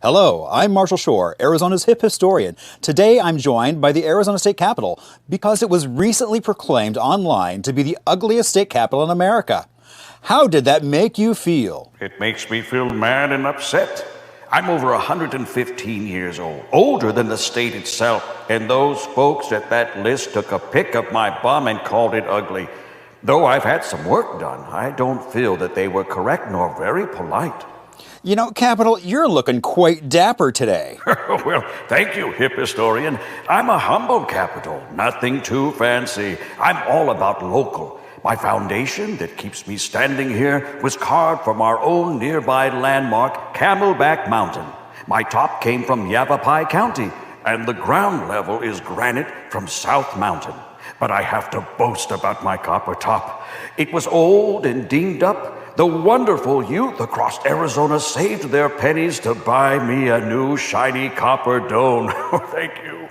Hello, I'm Marshall Shore, Arizona's hip historian. Today I'm joined by the Arizona State Capitol because it was recently proclaimed online to be the ugliest state capitol in America. How did that make you feel? It makes me feel mad and upset. I'm over 115 years old, older than the state itself, and those folks at that list took a pic of my bum and called it ugly. Though I've had some work done, I don't feel that they were correct nor very polite. You know, Capitol, you're looking quite dapper today. Well, thank you, hip historian. I'm a humble capital, nothing too fancy. I'm all about local. My foundation that keeps me standing here was carved from our own nearby landmark, Camelback Mountain. My top came from Yavapai County, and the ground level is granite from South Mountain. But I have to boast about my copper top. It was old and dinged up. The wonderful youth across Arizona saved their pennies to buy me a new shiny copper dome. Thank you.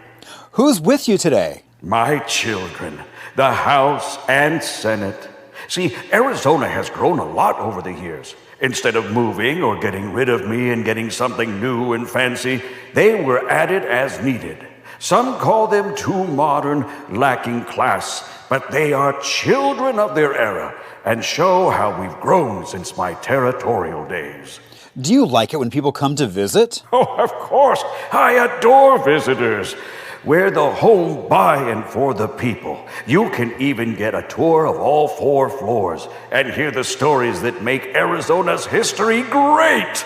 Who's with you today? My children, the House and Senate. See, Arizona has grown a lot over the years. Instead of moving or getting rid of me and getting something new and fancy, they were added as needed. Some call them too modern, lacking class, but they are children of their era and show how we've grown since my territorial days. Do you like it when people come to visit? Oh, of course. I adore visitors. We're the home by and for the people. You can even get a tour of all 4 floors and hear the stories that make Arizona's history great.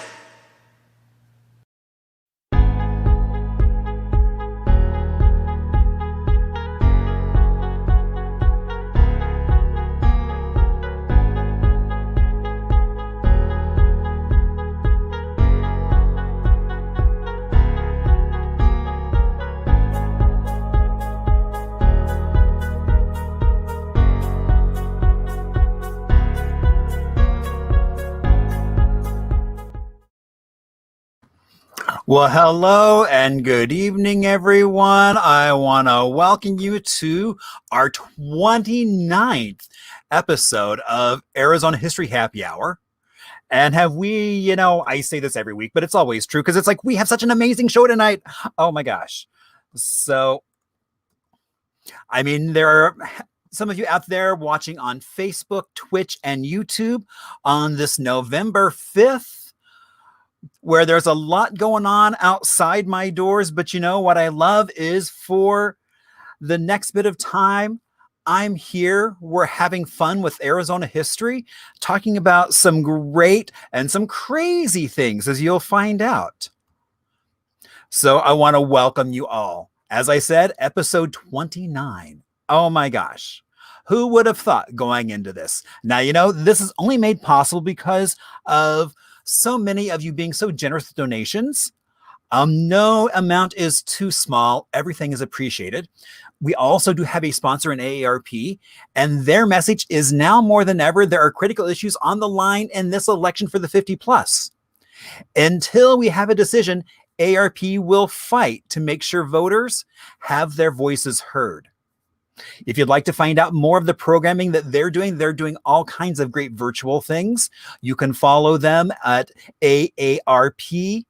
Well, hello and good evening, everyone. I want to welcome you to our 29th episode of Arizona History Happy Hour. And have we, I say this every week, but it's always true because it's like we have such an amazing show tonight. Oh my gosh. So, there are some of you out there watching on Facebook, Twitch, and YouTube on this November 5th. Where there's a lot going on outside my doors. But what I love is for the next bit of time, I'm here. We're having fun with Arizona history, talking about some great and some crazy things, as you'll find out. So I want to welcome you all. As I said, episode 29. Oh my gosh. Who would have thought going into this? Now, this is only made possible because of so many of you being so generous with donations. No amount is too small. Everything is appreciated. We also do have a sponsor in AARP, and their message is now more than ever, there are critical issues on the line in this election for the 50 plus. Until we have a decision, AARP will fight to make sure voters have their voices heard. If you'd like to find out more of the programming that they're doing all kinds of great virtual things. You can follow them at aarp.org/AZ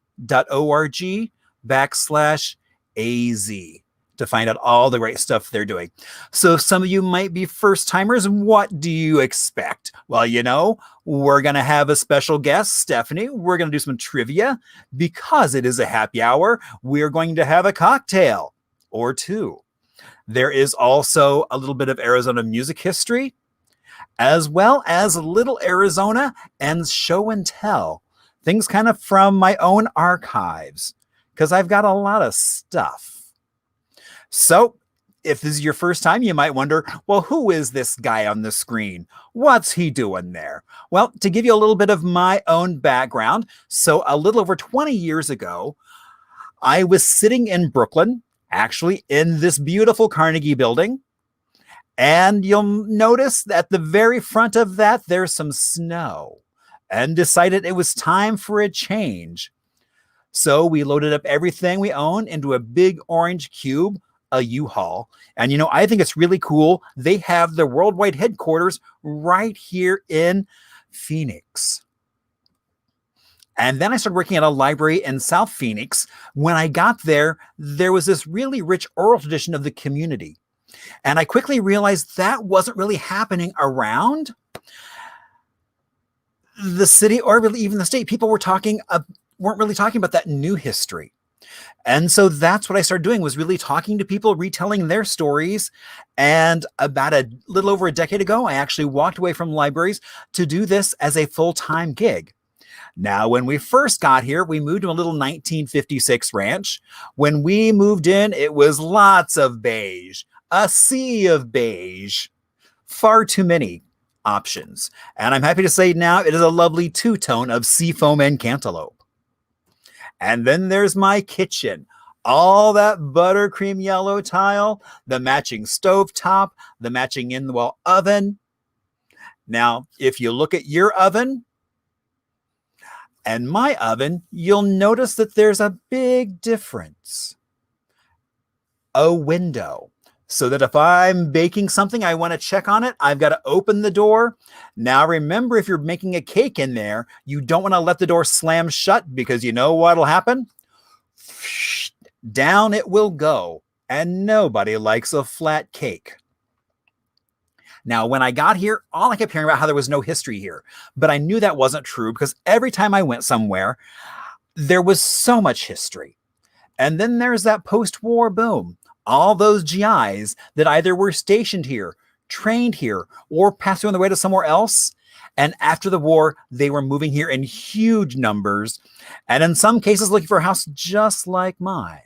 to find out all the great stuff they're doing. So some of you might be first timers. What do you expect? Well, we're going to have a special guest, Stephanie. We're going to do some trivia because it is a happy hour. We're going to have a cocktail or two. There is also a little bit of Arizona music history, as well as Little Arizona and show and tell. Things kind of from my own archives, because I've got a lot of stuff. So if this is your first time, you might wonder, well, who is this guy on the screen? What's he doing there? Well, to give you a little bit of my own background, so a little over 20 years ago, I was sitting in Brooklyn, actually in this beautiful Carnegie building. And you'll notice that at the very front of that, there's some snow, and decided it was time for a change. So we loaded up everything we own into a big orange cube, a U-Haul. And I think it's really cool. They have their worldwide headquarters right here in Phoenix. And then I started working at a library in South Phoenix. When I got there, there was this really rich oral tradition of the community. And I quickly realized that wasn't really happening around the city or really even the state. People weren't really talking about that new history. And so that's what I started doing, was really talking to people, retelling their stories. And about a little over a decade ago, I actually walked away from libraries to do this as a full-time gig. Now, when we first got here, we moved to a little 1956 ranch. When we moved in, it was lots of beige, a sea of beige, far too many options. And I'm happy to say now it is a lovely two-tone of seafoam and cantaloupe. And then there's my kitchen. All that buttercream yellow tile, the matching stovetop, the matching in-the-wall oven. Now, if you look at your oven and my oven, you'll notice that there's a big difference. A window. So that if I'm baking something, I want to check on it, I've got to open the door. Now, remember, if you're making a cake in there, you don't want to let the door slam shut, because you know what'll happen? Down it will go. And nobody likes a flat cake. Now, when I got here, all I kept hearing about how there was no history here. But I knew that wasn't true, because every time I went somewhere, there was so much history. And then there's that post-war boom. All those GIs that either were stationed here, trained here, or passed on their way to somewhere else. And after the war, they were moving here in huge numbers. And in some cases, looking for a house just like mine.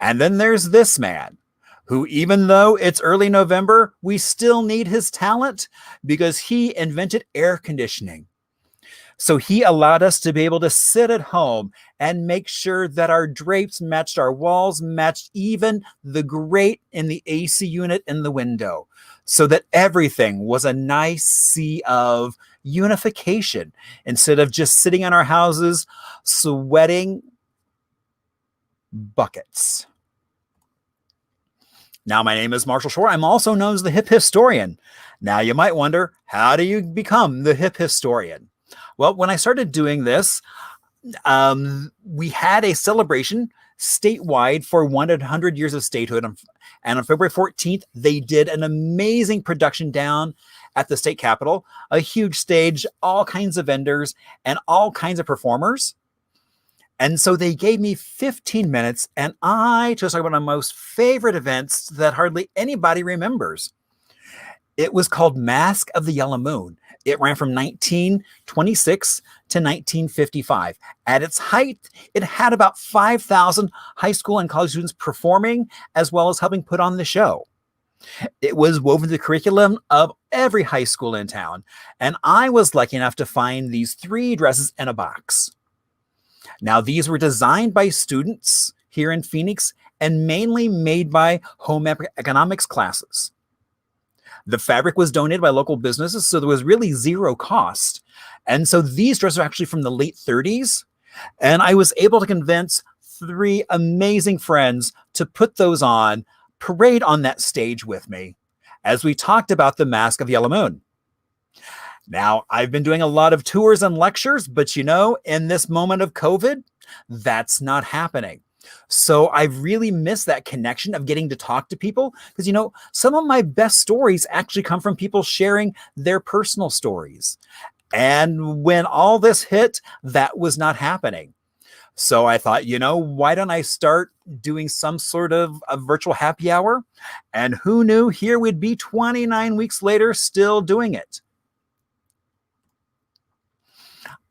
And then there's this man, who, even though it's early November, we still need his talent, because he invented air conditioning. So he allowed us to be able to sit at home and make sure that our drapes matched our walls, matched even the grate in the AC unit in the window, so that everything was a nice sea of unification, instead of just sitting in our houses sweating buckets. Now, my name is Marshall Shore. I'm also known as the Hip Historian. Now, you might wonder, how do you become the Hip Historian? Well, when I started doing this, we had a celebration statewide for 100 years of statehood. And on February 14th, they did an amazing production down at the state capitol, a huge stage, all kinds of vendors, and all kinds of performers. And so they gave me 15 minutes, and I chose to talk about my most favorite events that hardly anybody remembers. It was called Mask of the Yellow Moon. It ran from 1926 to 1955. At its height, it had about 5,000 high school and college students performing, as well as helping put on the show. It was woven into the curriculum of every high school in town, and I was lucky enough to find these 3 dresses in a box. Now, these were designed by students here in Phoenix and mainly made by home economics classes. The fabric was donated by local businesses, so there was really zero cost. And so these dresses are actually from the late 30s. And I was able to convince 3 amazing friends to put those on, parade on that stage with me, as we talked about the Mask of Yellow Moon. Now, I've been doing a lot of tours and lectures, but in this moment of COVID, that's not happening. So I've really missed that connection of getting to talk to people, because, some of my best stories actually come from people sharing their personal stories. And when all this hit, that was not happening. So I thought, why don't I start doing some sort of a virtual happy hour? And who knew, here we'd be 29 weeks later still doing it.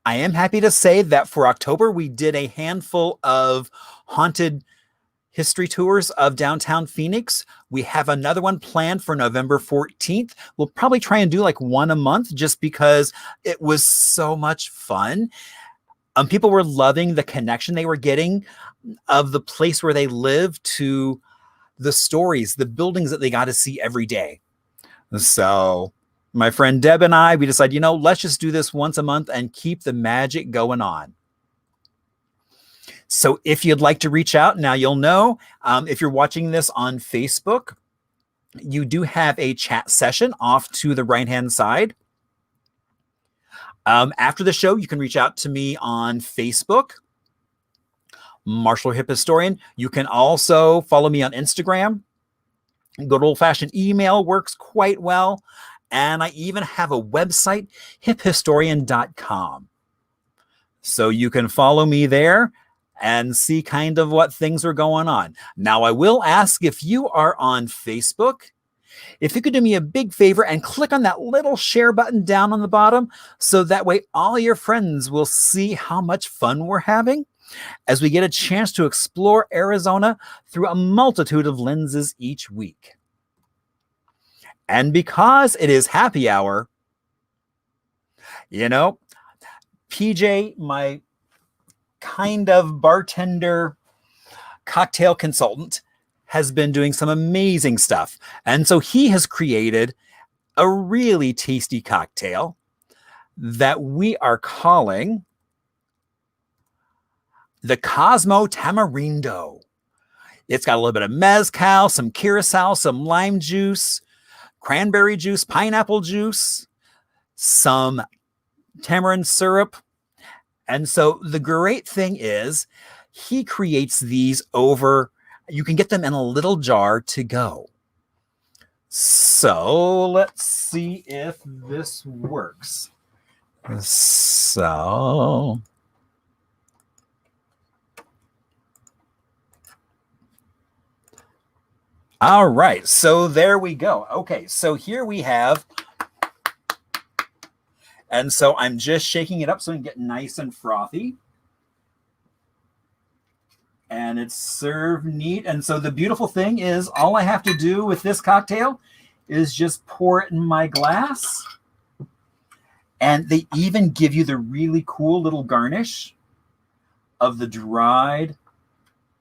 I am happy to say that for October, we did a handful of haunted history tours of downtown Phoenix. We have another one planned for November 14th. We'll probably try and do like one a month, just because it was so much fun. People were loving the connection they were getting of the place where they live to the stories, the buildings that they got to see every day. So my friend Deb and I, we decided, let's just do this once a month and keep the magic going on. So if you'd like to reach out, now you'll know, if you're watching this on Facebook, you do have a chat session off to the right-hand side. After the show, you can reach out to me on Facebook, Marshall Hip Historian. You can also follow me on Instagram. Good old-fashioned email works quite well. And I even have a website, hiphistorian.com. So you can follow me there and see kind of what things are going on. Now, I will ask, if you are on Facebook, if you could do me a big favor and click on that little share button down on the bottom, so that way all your friends will see how much fun we're having as we get a chance to explore Arizona through a multitude of lenses each week. And because it is happy hour, you know, PJ, my kind of bartender cocktail consultant, has been doing some amazing stuff. And so he has created a really tasty cocktail that we are calling the Cosmo Tamarindo. It's got a little bit of mezcal, some curacao, some lime juice, cranberry juice, pineapple juice, some tamarind syrup. And so the great thing is he creates these over, you can get them in a little jar to go. So let's see if this works. So all right, so there we go. Okay, so here we have, and so I'm just shaking it up so it can get nice and frothy. And it's served neat. And so the beautiful thing is, all I have to do with this cocktail is just pour it in my glass. And they even give you the really cool little garnish of the dried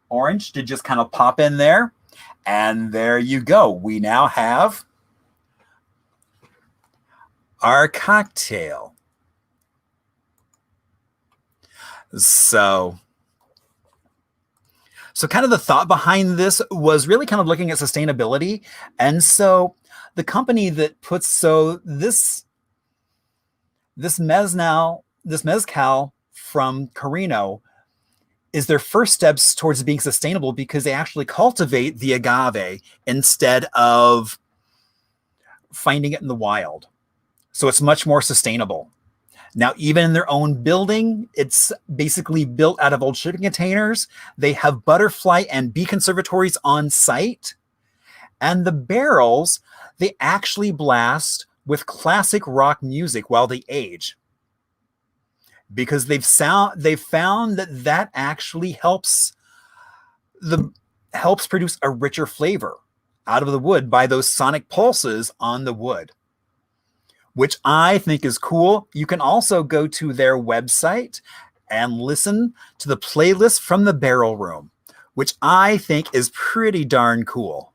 orange to just kind of pop in there. And there you go. We now have our cocktail. So kind of the thought behind this was really kind of looking at sustainability. And so the company that puts, this mezcal from Carino is their first steps towards being sustainable, because they actually cultivate the agave instead of finding it in the wild. So it's much more sustainable. Now, even in their own building, it's basically built out of old shipping containers. They have butterfly and bee conservatories on site. And the barrels, they actually blast with classic rock music while they age, because they've found that actually helps produce a richer flavor out of the wood by those sonic pulses on the wood, which I think is cool. You can also go to their website and listen to the playlist from the Barrel Room, which I think is pretty darn cool.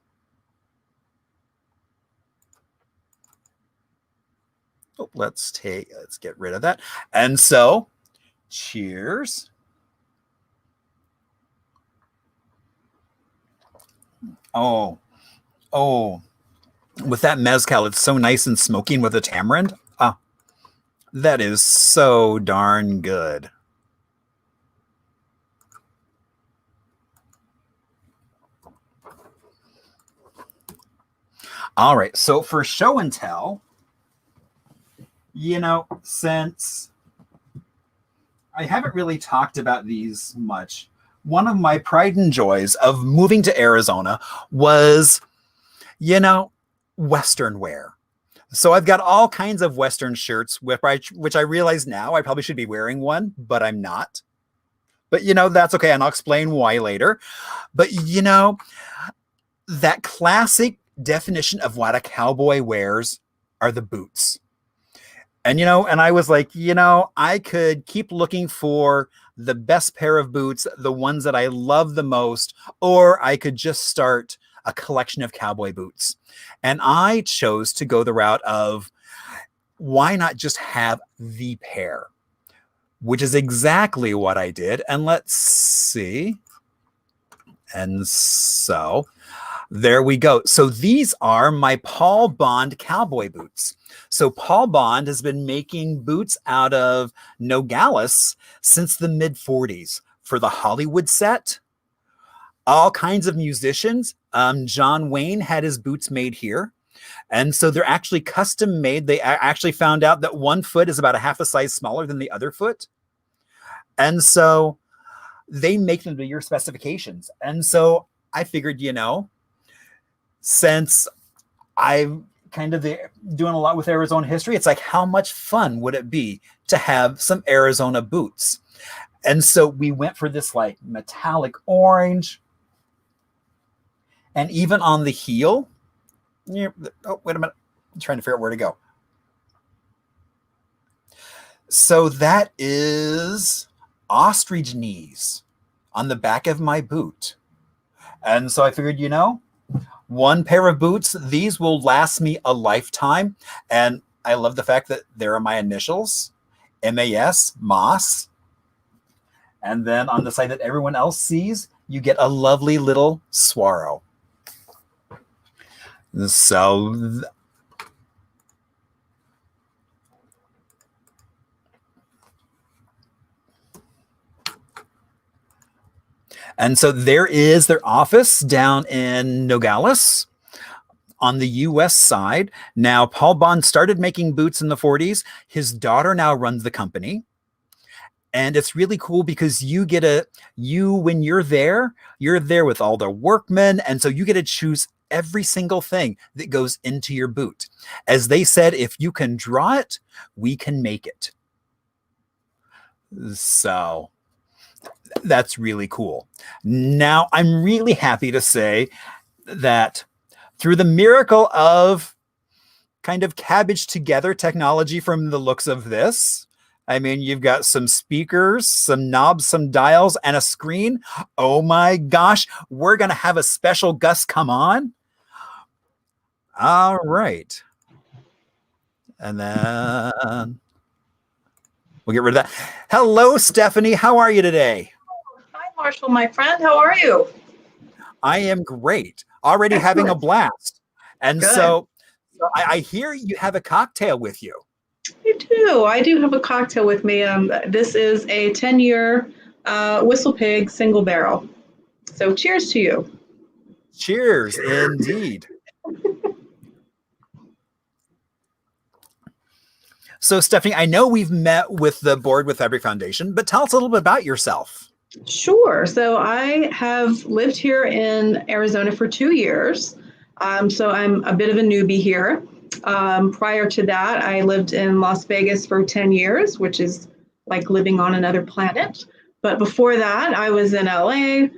Oh, let's get rid of that. And so, cheers. Oh, with that mezcal, it's so nice and smoky with the tamarind. Ah, that is so darn good. All right, so for show and tell, since I haven't really talked about these much, one of my pride and joys of moving to Arizona was, Western wear. So I've got all kinds of Western shirts, which I realize now I probably should be wearing one, but I'm not. But, that's okay, and I'll explain why later. But, that classic definition of what a cowboy wears are the boots. And, and I was like, I could keep looking for the best pair of boots, the ones that I love the most, or I could just start a collection of cowboy boots. And I chose to go the route of, why not just have the pair, which is exactly what I did. And let's see. And so There we go. So these are my Paul Bond cowboy boots. So Paul Bond has been making boots out of Nogales since the mid 40s for the Hollywood set. All kinds of musicians. John Wayne had his boots made here. And so they're actually custom made. They actually found out that one foot is about a half a size smaller than the other foot. And so they make them to your specifications. And so I figured, since I'm kind of doing a lot with Arizona history, it's like, how much fun would it be to have some Arizona boots? And so we went for this like metallic orange. And even on the heel, oh, wait a minute. I'm trying to figure out where to go. So that is ostrich knees on the back of my boot. And so I figured, one pair of boots, these will last me a lifetime. And I love the fact that there are my initials, MAS, Moss. And then on the side that everyone else sees, you get a lovely little swallow. So and so there is their office down in Nogales on the US side. Now, Paul Bond started making boots in the 40s. His daughter now runs the company. And it's really cool because when you're there with all the workmen. And so you get to choose every single thing that goes into your boot. As they said, if you can draw it, we can make it. So that's really cool. Now, I'm really happy to say that through the miracle of kind of cabbage together technology from the looks of this, I mean, you've got some speakers, some knobs, some dials, and a screen. Oh my gosh, we're going to have a special Gus come on. All right. And then we'll get rid of that. Hello, Stephanie. How are you today? Hi, Marshall, my friend. How are you? I am great. Already Excellent. having a blast. And Good. so I hear you have a cocktail with you. You do. I do have a cocktail with me. This is a 10-year Whistle Pig single barrel. So cheers to you. Cheers, indeed. So, Stephanie, I know we've met with the board with Beverage Foundation, but tell us a little bit about yourself. Sure. So I have lived here in Arizona for 2 years. So I'm a bit of a newbie here. Prior to that, I lived in Las Vegas for 10 years, which is like living on another planet. But before that, I was in LA,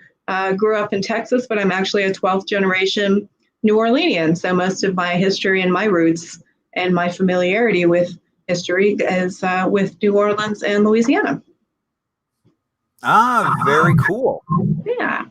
grew up in Texas, but I'm actually a 12th generation New Orleanian. So most of my history and my roots and my familiarity with history is with New Orleans and Louisiana. Ah, very cool. Yeah.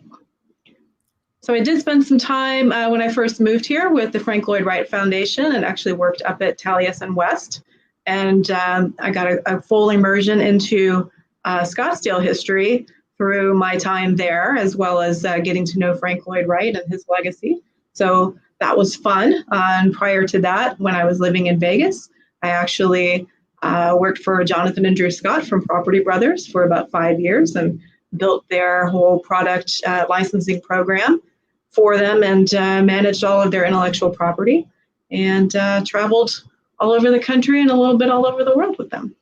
So I did spend some time when I first moved here with the Frank Lloyd Wright Foundation and actually worked up at Taliesin West. And I got a full immersion into Scottsdale history through my time there, as well as getting to know Frank Lloyd Wright and his legacy. So that was fun. And prior to that, when I was living in Vegas, I actually worked for Jonathan and Drew Scott from Property Brothers for about 5 years and built their whole product licensing program for them and managed all of their intellectual property and traveled all over the country and a little bit all over the world with them.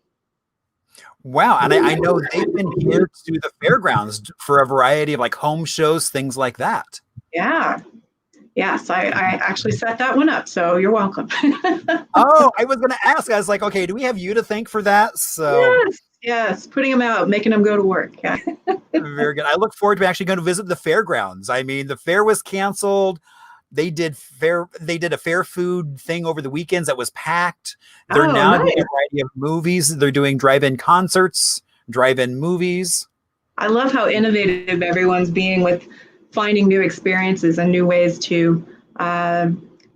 Wow. And I know they've been here to the fairgrounds for a variety of like home shows, things like that. Yeah. Yes, I actually set that one up, so you're welcome. Oh, I was going to ask. I was like, okay, do we have you to thank for that? So yes, putting them out, making them go to work. Yeah. Very good. I look forward to actually going to visit the fairgrounds. I mean, the fair was canceled. They did a fair food thing over the weekends that was packed. They're now doing a variety of movies. They're doing drive-in concerts, drive-in movies. I love how innovative everyone's being with finding new experiences and new ways to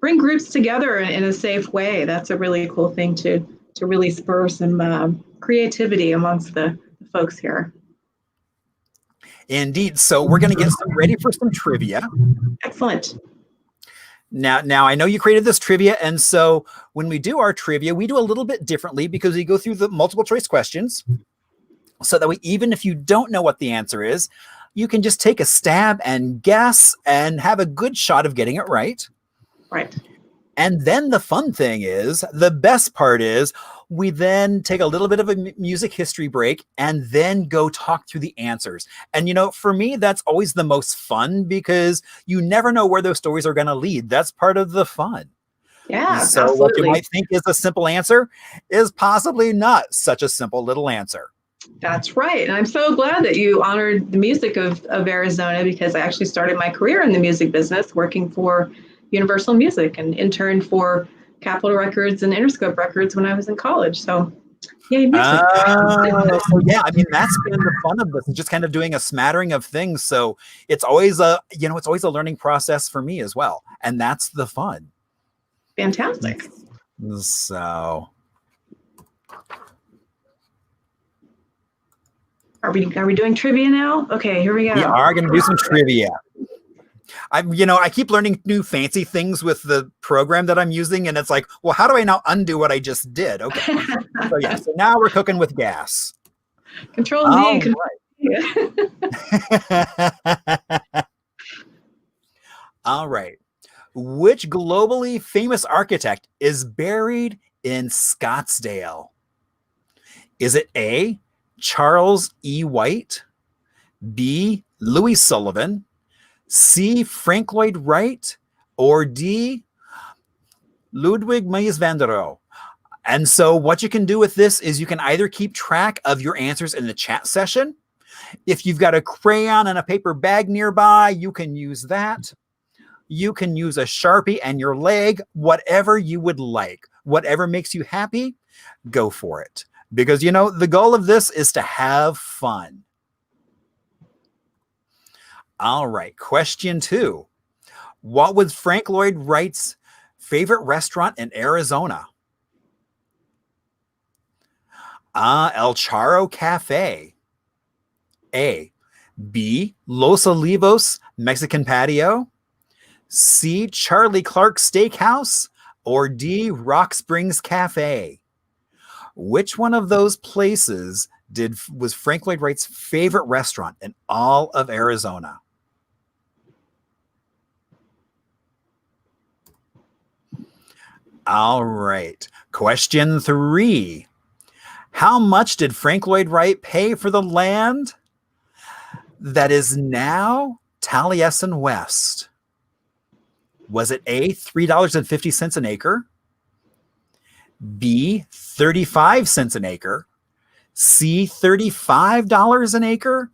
bring groups together in a safe way. That's a really cool thing to really spur some creativity amongst the folks here. Indeed. So we're going to get ready for some trivia. Excellent. Now I know you created this trivia, and so when we do our trivia, we do a little bit differently because we go through the multiple choice questions, so that even if you don't know what the answer is, you can just take a stab and guess and have a good shot of getting it right. Right. And then the fun thing is, the best part is, we then take a little bit of a music history break and then go talk through the answers. And, for me, that's always the most fun because you never know where those stories are going to lead. That's part of the fun. Yeah, so absolutely. What you might think is a simple answer is possibly not such a simple little answer. That's right. And I'm so glad that you honored the music of Arizona, because I actually started my career in the music business working for Universal Music and interned for Capitol Records and Interscope Records when I was in college. So, yay, music. So yeah, I mean, that's been the fun of this, just kind of doing a smattering of things. So it's always a learning process for me as well. And that's the fun. Fantastic. So are we doing trivia now? Okay, here we go. We are going to do some trivia. I keep learning new fancy things with the program that I'm using, and it's like, well, how do I now undo what I just did? Okay. So now we're cooking with gas. Control Z. All right. Which globally famous architect is buried in Scottsdale? Is it A, Charles E. White, B, Louis Sullivan, C, Frank Lloyd Wright, or D, Ludwig Mies van der Rohe? And so what you can do with this is you can either keep track of your answers in the chat session. If you've got a crayon and a paper bag nearby, you can use that. You can use a Sharpie and your leg, whatever you would like. Whatever makes you happy, go for it. Because, the goal of this is to have fun. All right, question 2. What was Frank Lloyd Wright's favorite restaurant in Arizona? El Charro Cafe. A. B. Los Olivos Mexican Patio. C. Charlie Clark Steakhouse. Or D. Rock Springs Cafe. Which one of those places was Frank Lloyd Wright's favorite restaurant in all of Arizona? All right. Question 3. How much did Frank Lloyd Wright pay for the land that is now Taliesin West? Was it A, $3.50 an acre, B, 35 cents an acre, C, $35 an acre,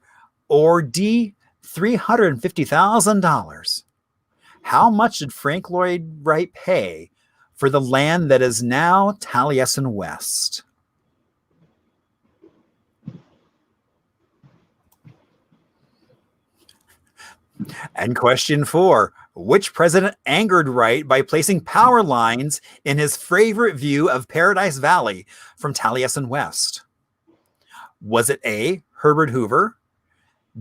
or D, $350,000? How much did Frank Lloyd Wright pay for the land that is now Taliesin West? And question 4, which president angered Wright by placing power lines in his favorite view of Paradise Valley from Taliesin West? Was it A, Herbert Hoover,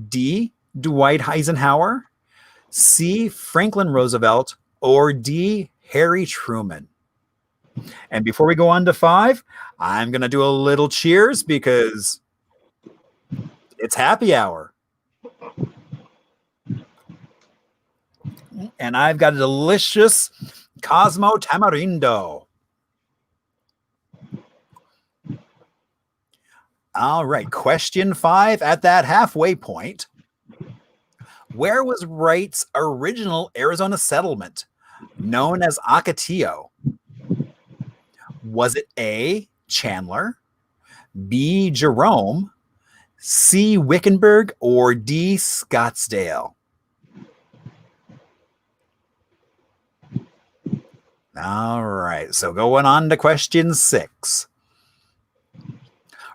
D, Dwight Eisenhower, C, Franklin Roosevelt, or D, Harry Truman? And before we go on to 5, I'm going to do a little cheers because it's happy hour. And I've got a delicious Cosmo Tamarindo. All right, question 5 at that halfway point. Where was Wright's original Arizona settlement, known as Ocotillo? Was it A, Chandler, B, Jerome, C, Wickenburg, or D, Scottsdale? All right, so going on to question 6.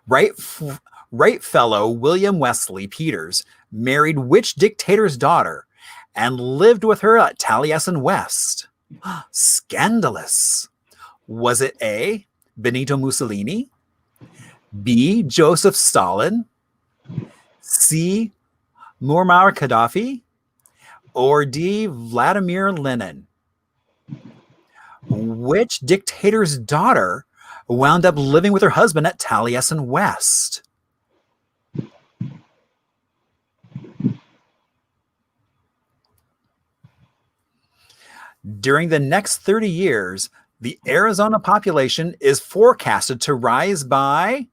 Wright fellow William Wesley Peters married which dictator's daughter and lived with her at Taliesin West? Scandalous. Was it A, Benito Mussolini, B, Joseph Stalin, C, Muammar Gaddafi, or D, Vladimir Lenin? Which dictator's daughter wound up living with her husband at Taliesin West? During the next 30 years, the Arizona population is forecasted to rise by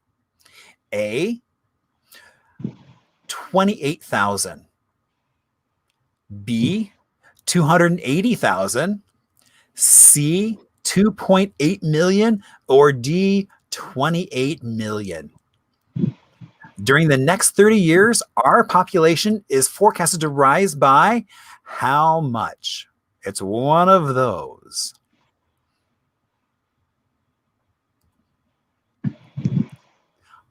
A, 28,000, B, 280,000, C, 2.8 million, or D, 28 million. During the next 30 years, our population is forecasted to rise by how much? It's one of those.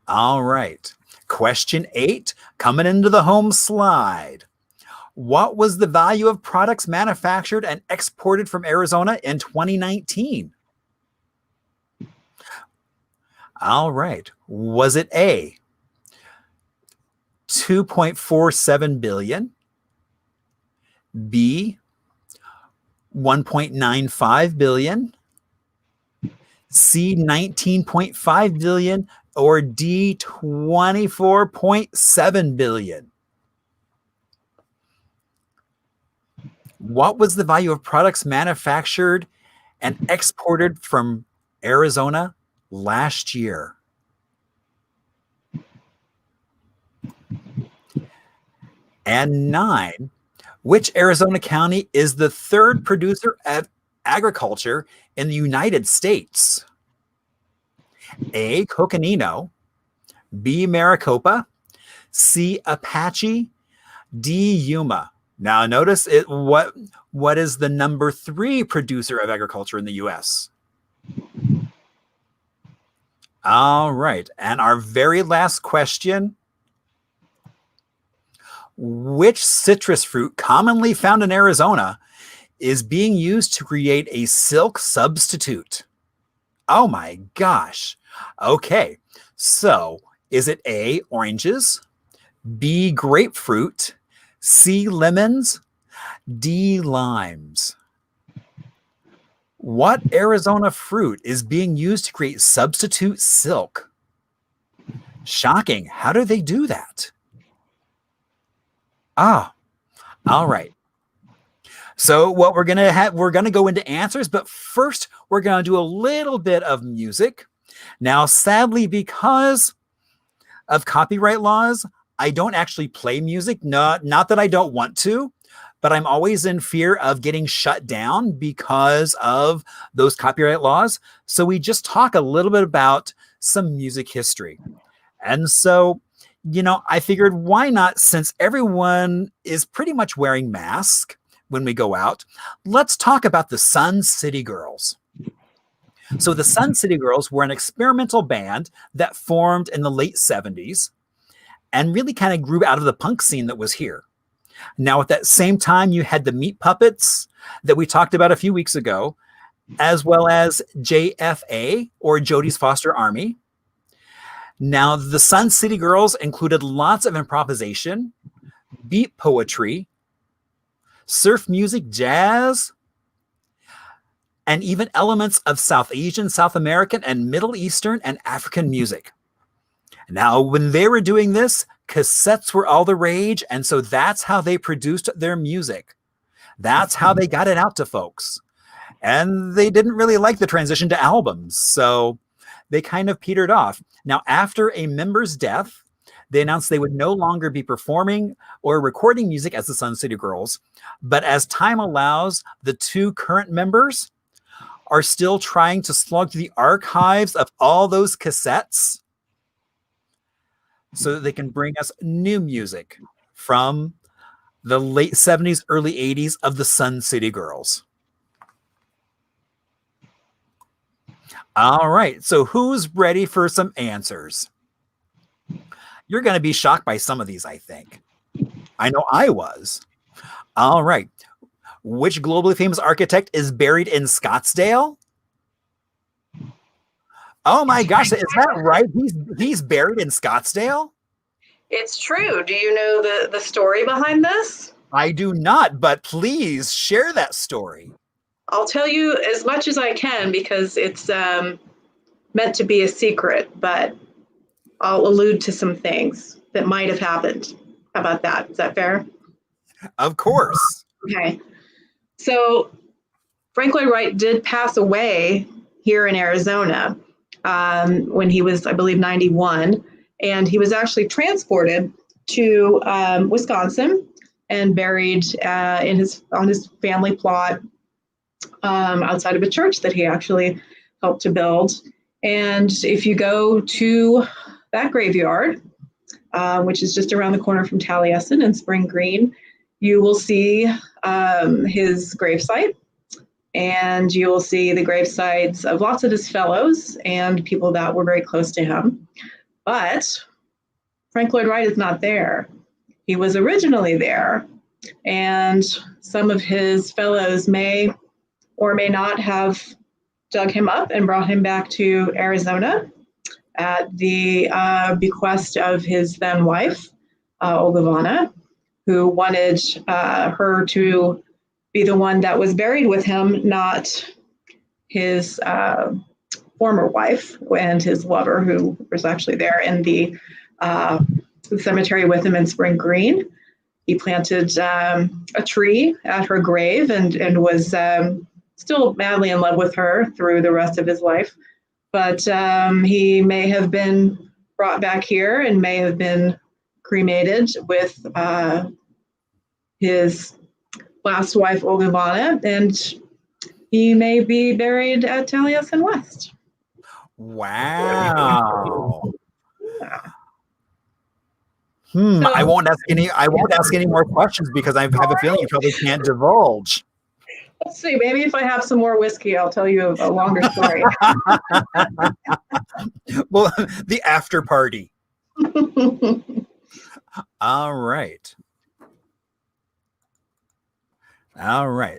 All right. Question 8, coming into the home slide. What was the value of products manufactured and exported from Arizona in 2019? All right. Was it A, 2.47 billion, B, 1.95 billion, C, 19.5 billion, or D, 24.7 billion? What was the value of products manufactured and exported from Arizona last year? And 9, which Arizona county is the third producer of agriculture in the United States? A, Coconino, B, Maricopa, C, Apache, D, Yuma. Now notice it. What is the number 3 producer of agriculture in the U.S.? All right. And our very last question. Which citrus fruit commonly found in Arizona is being used to create a silk substitute? Oh my gosh. Okay. So is it A, oranges, B, grapefruit, C, lemons, D, limes? What Arizona fruit is being used to create substitute silk? Shocking. How do they do that? Ah, all right. So what we're going to have, we're going to go into answers, but first we're going to do a little bit of music. Now, sadly, because of copyright laws, I don't actually play music. Not that I don't want to, but I'm always in fear of getting shut down because of those copyright laws. So we just talk a little bit about some music history. And so, I figured why not, since everyone is pretty much wearing masks when we go out, let's talk about the Sun City Girls. So the Sun City Girls were an experimental band that formed in the late 70s and really kind of grew out of the punk scene that was here. Now, at that same time, you had the Meat Puppets that we talked about a few weeks ago, as well as JFA, or Jody's Foster Army. Now, the Sun City Girls included lots of improvisation, beat poetry, surf music, jazz, and even elements of South Asian, South American, and Middle Eastern and African music. Now, when they were doing this, cassettes were all the rage, and so that's how they produced their music. That's how they got it out to folks. And they didn't really like the transition to albums, so they kind of petered off. Now, after a member's death, they announced they would no longer be performing or recording music as the Sun City Girls. But as time allows, the 2 current members are still trying to slug through the archives of all those cassettes so that they can bring us new music from the late 70s, early 80s of the Sun City Girls. All right, so who's ready for some answers? You're going to be shocked by some of these, I think. I know I was. All right. Which globally famous architect is buried in Scottsdale? Oh my gosh, is that right? He's buried in Scottsdale? It's true. Do you know the story behind this? I do not, but please share that story. I'll tell you as much as I can because it's meant to be a secret, but I'll allude to some things that might have happened. How about that? Is that fair? Of course. Okay. So Frank Lloyd Wright did pass away here in Arizona when he was, I believe, 91. And he was actually transported to Wisconsin and buried on his family plot outside of a church that he actually helped to build. And if you go to that graveyard, which is just around the corner from Taliesin and Spring Green, you will see his gravesite, and you will see the gravesites of lots of his fellows and people that were very close to him. But Frank Lloyd Wright is not there. He was originally there, and some of his fellows may or may not have dug him up and brought him back to Arizona at the bequest of his then wife, Ogavana, who wanted her to be the one that was buried with him, not his former wife and his lover, who was actually there in the cemetery with him in Spring Green. He planted a tree at her grave and was still madly in love with her through the rest of his life. But he may have been brought back here and may have been cremated with his last wife, Ogavana, and he may be buried at Taliesin West. Wow. Yeah. I won't ask any more questions because I have a feeling you probably can't divulge. Let's see. Maybe if I have some more whiskey, I'll tell you a longer story. Well, the after party. All right.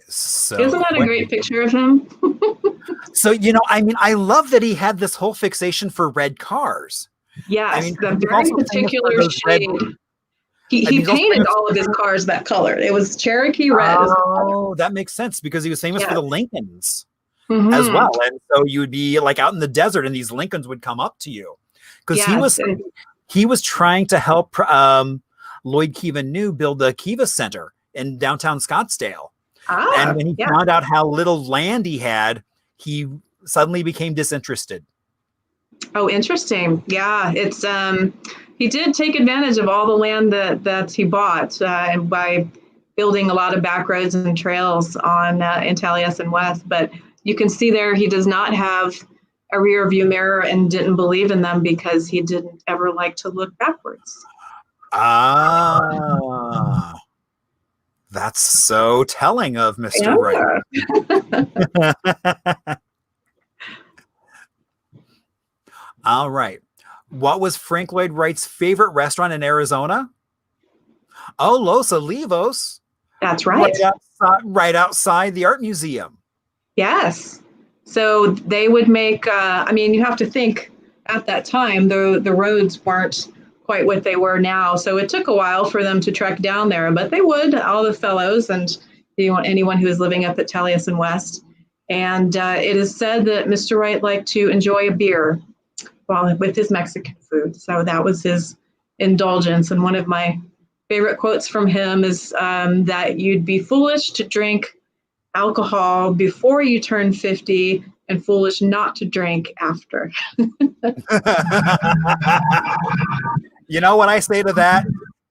So isn't that a great picture of him? So, I love that he had this whole fixation for red cars. Yes, the very particular shade. He painted all of his cars that color. It was Cherokee red. Oh, that makes sense because he was famous for the Lincolns as well. And so you would be like out in the desert and these Lincolns would come up to you because he was trying to help Lloyd Kiva New build the Kiva Center in downtown Scottsdale. And when he found out how little land he had, he suddenly became disinterested. Oh, interesting. Yeah, it's he did take advantage of all the land that he bought by building a lot of back roads and trails on in Taliesin West. But you can see there he does not have a rear view mirror and didn't believe in them because he didn't ever like to look backwards. That's so telling of Mr. Wright. All right. What was Frank Lloyd Wright's favorite restaurant in Arizona? Oh, Los Olivos. That's right. Right outside the art museum. Yes. So they would make, you have to think at that time, the roads weren't quite what they were now. So it took a while for them to trek down there, but they would, all the fellows and anyone who was living up at Taliesin West. And it is said that Mr. Wright liked to enjoy a beer with his Mexican food. So that was his indulgence. And one of my favorite quotes from him is that you'd be foolish to drink alcohol before you turn 50 and foolish not to drink after. You know what I say to that?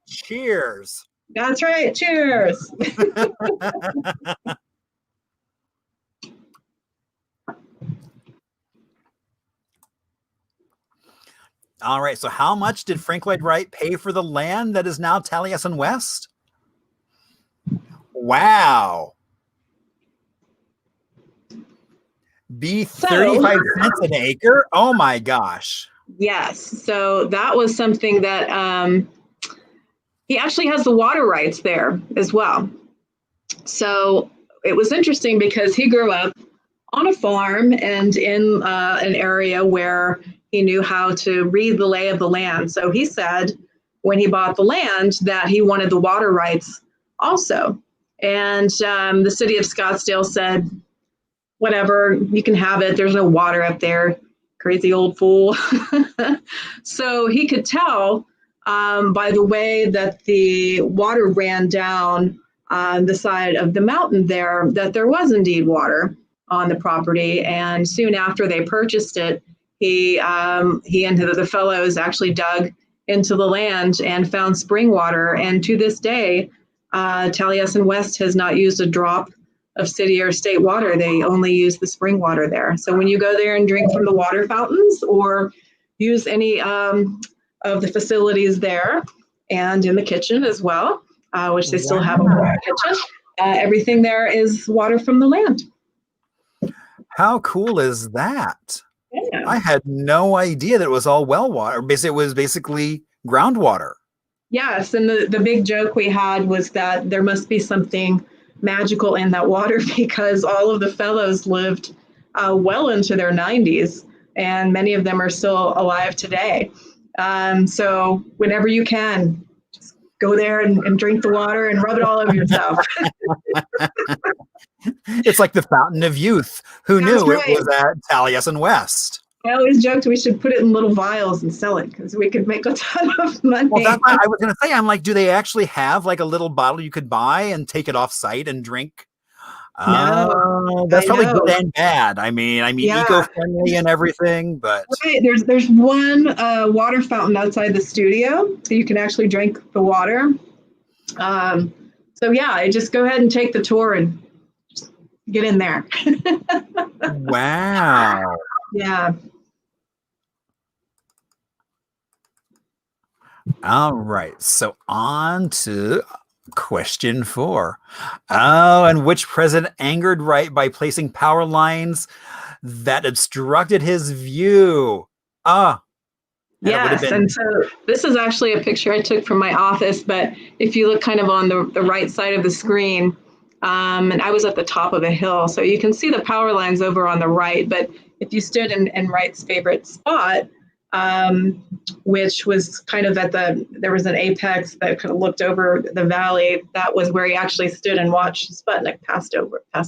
Cheers. That's right. Cheers. All right. So how much did Frank Lloyd Wright pay for the land that is now Taliesin West? Wow. Be 35 cents an acre? Oh my gosh. Yes. So that was something that he actually has the water rights there as well. So it was interesting because he grew up on a farm and in an area where he knew how to read the lay of the land. So he said when he bought the land that he wanted the water rights also. And the city of Scottsdale said, whatever, you can have it. There's no water up there. Crazy old fool. So he could tell by the way that the water ran down on the side of the mountain there that there was indeed water on the property. And soon after they purchased it, he and the fellows actually dug into the land and found spring water. And to this day, Taliesin West has not used a drop of city or state water. They only use the spring water there. So when you go there and drink from the water fountains or use any of the facilities there and in the kitchen as well, which they still have a kitchen, everything there is water from the land. How cool is that? Yeah. I had no idea that it was all well water. Basically, it was basically groundwater. Yes, and the big joke we had was that there must be something magical in that water because all of the fellows lived well into their 90s, and many of them are still alive today. So whenever you can, just go there and drink the water and rub it all over yourself. It's like the fountain of youth. Who That's knew right. it was at Taliesin West? I always joked we should put it in little vials and sell it because we could make a ton of money. Well, that's what I was going to say. I'm like, do they actually have like a little bottle you could buy and take it off site and drink? No, That's I probably know. good and bad. I mean, Yeah. eco-friendly and everything, but Right. There's one water fountain outside the studio, so you can actually drink the water. So yeah, just go ahead and take the tour and just get in there. wow. Yeah. All right. So on to question 4. Oh, and which president angered Wright by placing power lines that obstructed his view? Yes, and so this is actually a picture I took from my office, but if you look kind of on the right side of the screen, and I was at the top of a hill, so you can see the power lines over on the right, but if you stood in Wright's favorite spot, which was kind of there was an apex that kind of looked over the valley, that was where he actually stood and watched Sputnik pass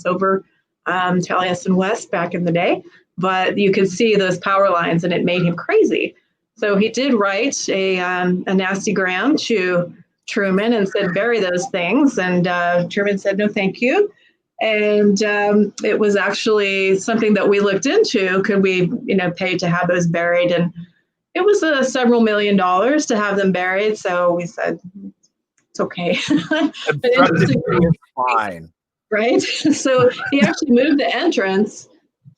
over Taliesin West back in the day, but you could see those power lines and it made him crazy. So he did write a nasty gram to Truman and said, bury those things. And Truman said, no, thank you. And it was actually something that we looked into. Could we, pay to have those buried? And it was several $1 million to have them buried. So we said, it's okay. Fine. Right? So he actually moved the entrance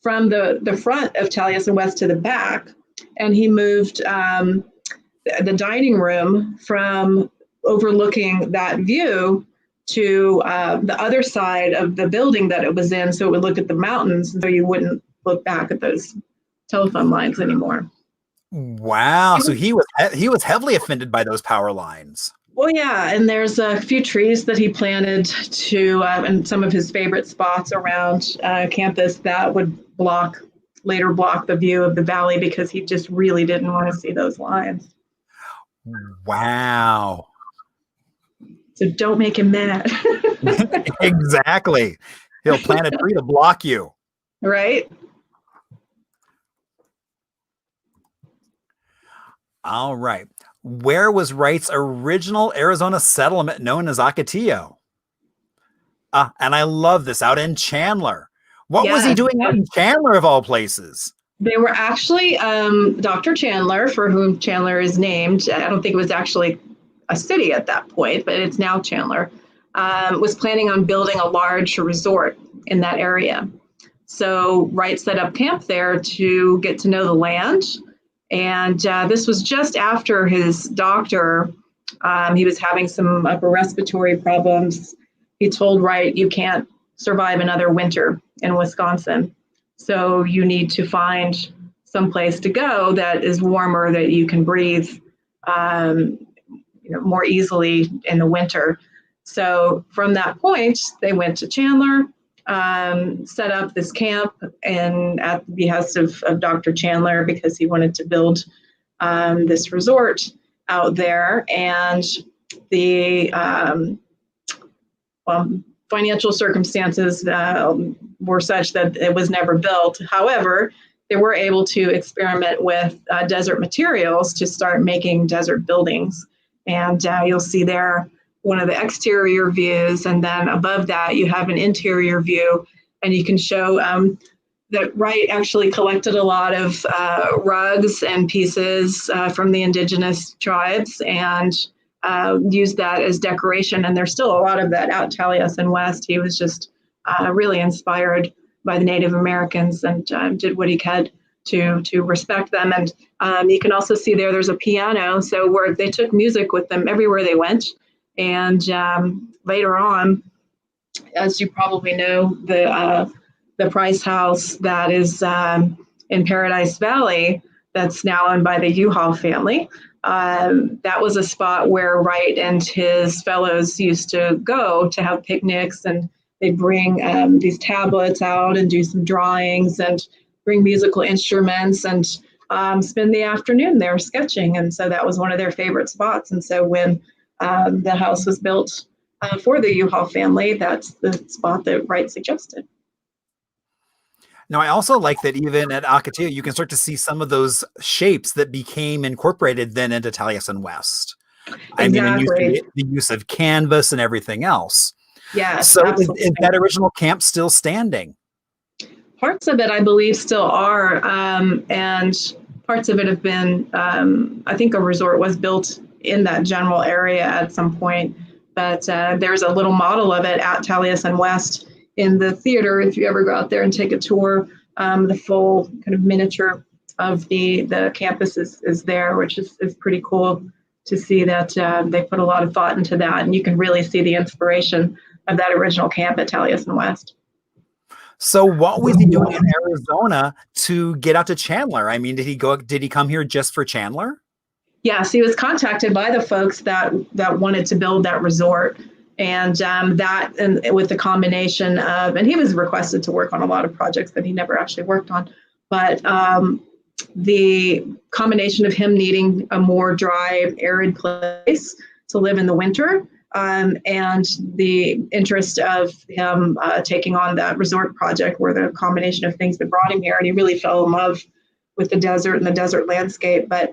from the front of Taliesin West to the back. And he moved the dining room from overlooking that view to the other side of the building that it was in, so it would look at the mountains, so you wouldn't look back at those telephone lines anymore. Wow! So he was heavily offended by those power lines. Well, yeah, and there's a few trees that he planted to in some of his favorite spots around campus that would later block the view of the valley because he just really didn't want to see those lines. Wow. So don't make him mad. Exactly. He'll plant a tree to block you. Right? All right. Where was Wright's original Arizona settlement known as Ocotillo? And I love this, out in Chandler. What was he doing out in Chandler of all places? They were actually, Dr. Chandler, for whom Chandler is named, I don't think it was actually a city at that point, but it's now Chandler, was planning on building a large resort in that area. So Wright set up camp there to get to know the land. And this was just after his doctor, he was having some upper respiratory problems. He told Wright, you can't survive another winter in Wisconsin. So you need to find some place to go that is warmer, that you can breathe more easily in the winter. So from that point, they went to Chandler, set up this camp, and at the behest of Dr. Chandler, because he wanted to build this resort out there. And financial circumstances were such that it was never built. However, they were able to experiment with desert materials to start making desert buildings. And you'll see there one of the exterior views, and then above that you have an interior view, and you can show that Wright actually collected a lot of rugs and pieces from the indigenous tribes and used that as decoration. And there's still a lot of that out Taliesin West. He was just really inspired by the Native Americans and did what he could to respect them. And you can also see there's a piano, so where they took music with them everywhere they went. And later on, as you probably know, the Price House that is in Paradise Valley, that's now owned by the U-Haul family. That was a spot where Wright and his fellows used to go to have picnics, and they'd bring these tablets out and do some drawings and bring musical instruments and spend the afternoon there sketching. And so that was one of their favorite spots. And so when the house was built for the U-Haul family, that's the spot that Wright suggested. Now, I also like that even at Akatia, you can start to see some of those shapes that became incorporated then into Taliesin West. Exactly. I mean, the use of canvas and everything else. Yeah. So is that original camp still standing? Parts of it, I believe, still are. And parts of it have been, I think a resort was built in that general area at some point. But there's a little model of it at Taliesin West in the theater, if you ever go out there and take a tour. The full kind of miniature of the campus is there, which is pretty cool to see that they put a lot of thought into that. And you can really see the inspiration of that original camp at Taliesin West. So what was he doing in Arizona to get out to Chandler? I mean, did he come here just for Chandler? Yes, he was contacted by the folks that wanted to build that resort. And and with the combination of, and he was requested to work on a lot of projects that he never actually worked on, but the combination of him needing a more dry, arid place to live in the winter, and the interest of him taking on that resort project were the combination of things that brought him here. And he really fell in love with the desert and the desert landscape. But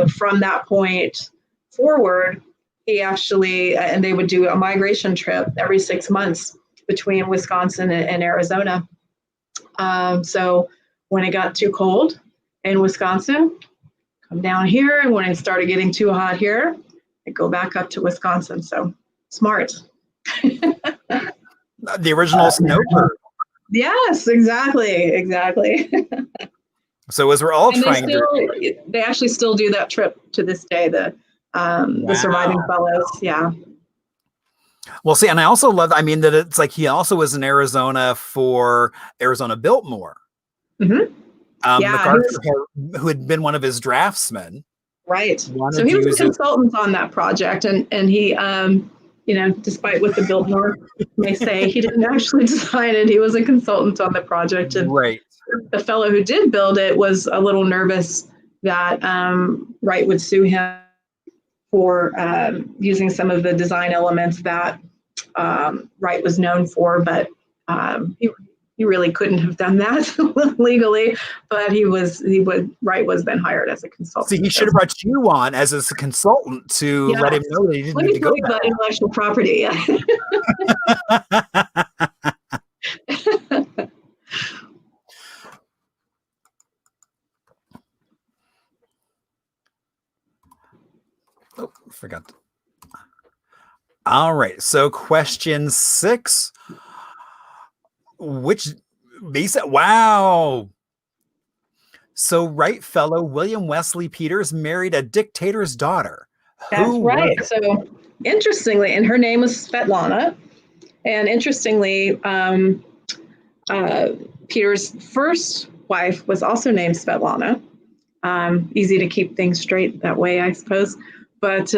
from that point forward, he actually, and they would do a migration trip every 6 months between Wisconsin and Arizona. So when it got too cold in Wisconsin, come down here. And when it started getting too hot here, they go back up to Wisconsin. So smart. The original snowbird. Yes, exactly. So as we're all trying they actually still do that trip to this day. The surviving fellows. Yeah. Well, see, and I also love, I mean, that it's like he also was in Arizona for Arizona Biltmore. Mm-hmm. MacArthur, who had been one of his draftsmen. Right. So he was a consultant on that project, and he, despite what the Biltmore may say, he didn't actually design it. He was a consultant on the project. And right. The fellow who did build it was a little nervous that Wright would sue him for using some of the design elements that Wright was known for, but he really couldn't have done that legally. But Wright was then hired as a consultant. See, he should have brought you on as a consultant to let him know that he didn't need to go there. About intellectual property. Oh, forgot. All right. So question 6. Wow. So Wright fellow William Wesley Peters married a dictator's daughter. That's right. So interestingly, and her name was Svetlana. And interestingly, Peter's first wife was also named Svetlana. Easy to keep things straight that way, I suppose. But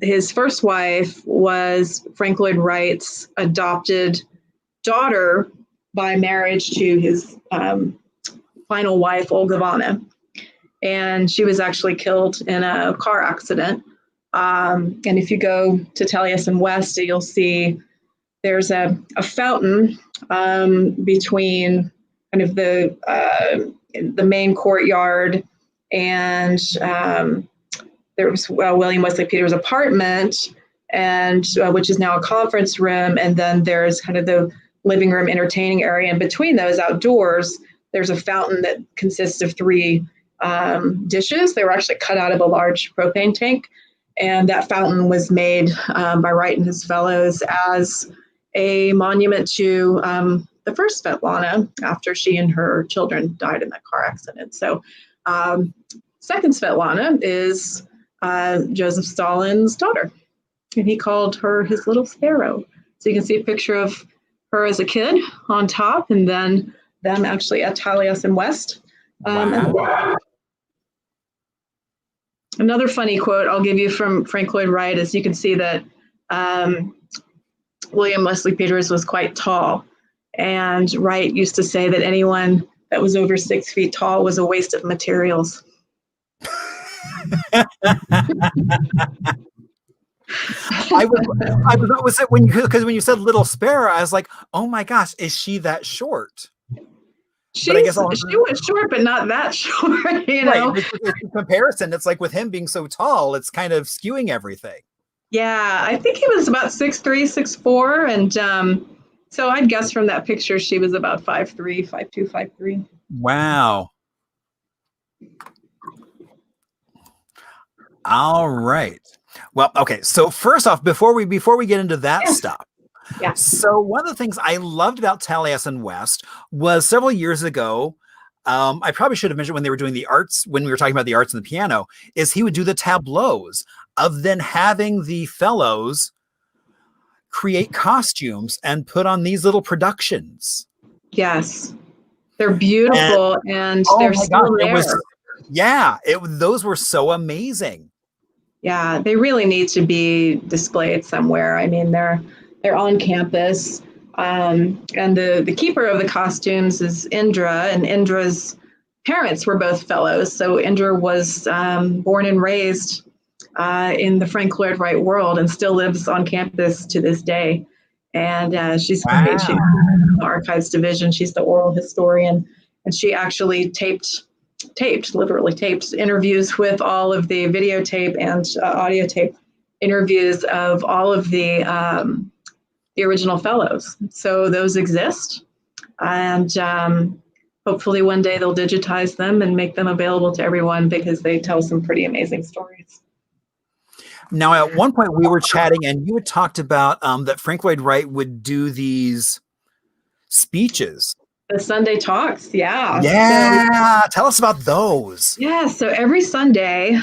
his first wife was Frank Lloyd Wright's adopted daughter by marriage to his final wife, Olga. And she was actually killed in a car accident. And if you go to Taliesin West, you'll see there's a fountain between kind of the main courtyard and there was William Wesley Peters' apartment, and which is now a conference room, and then there's kind of the living room entertaining area. And between those, outdoors, there's a fountain that consists of 3 dishes. They were actually cut out of a large propane tank, and that fountain was made by Wright and his fellows as a monument to the first Svetlana after she and her children died in that car accident. So second Svetlana is Joseph Stalin's daughter, and he called her his little sparrow. So you can see a picture of her as a kid on top, and then them actually at Taliesin West. Wow. Another funny quote I'll give you from Frank Lloyd Wright is you can see that William Wesley Peters was quite tall, and Wright used to say that anyone that was over 6 feet tall was a waste of materials. Was it because when you said little sparrow, I was like, oh my gosh, is she that short? She was short, but not that short, you know. Right. In comparison, it's like with him being so tall, it's kind of skewing everything. Yeah, I think he was about 6'3", 6'4", and so I'd guess from that picture she was about 5'3", 5'2", 5'3". Wow. All right. Well, okay. So first off, before we get into that stuff, yeah. So one of the things I loved about Taliesin West was several years ago. I probably should have mentioned when they were doing the arts, when we were talking about the arts and the piano, is he would do the tableaus of then having the fellows create costumes and put on these little productions. Yes, they're beautiful, and they're still there. Those were so amazing. Yeah, they really need to be displayed somewhere. I mean, they're on campus, and the keeper of the costumes is Indra, and Indra's parents were both fellows. So Indra was born and raised in the Frank Lloyd Wright world and still lives on campus to this day. And she's great. She's in the archives division. She's the oral historian, and she actually literally taped interviews with all of the videotape and audio tape interviews of all of the original fellows. So those exist, and hopefully one day they'll digitize them and make them available to everyone, because they tell some pretty amazing stories. Now, at one point we were chatting and you had talked about that Frank Lloyd Wright would do these speeches. The Sunday talks, yeah. Yeah, tell us about those. Yeah, so every Sunday,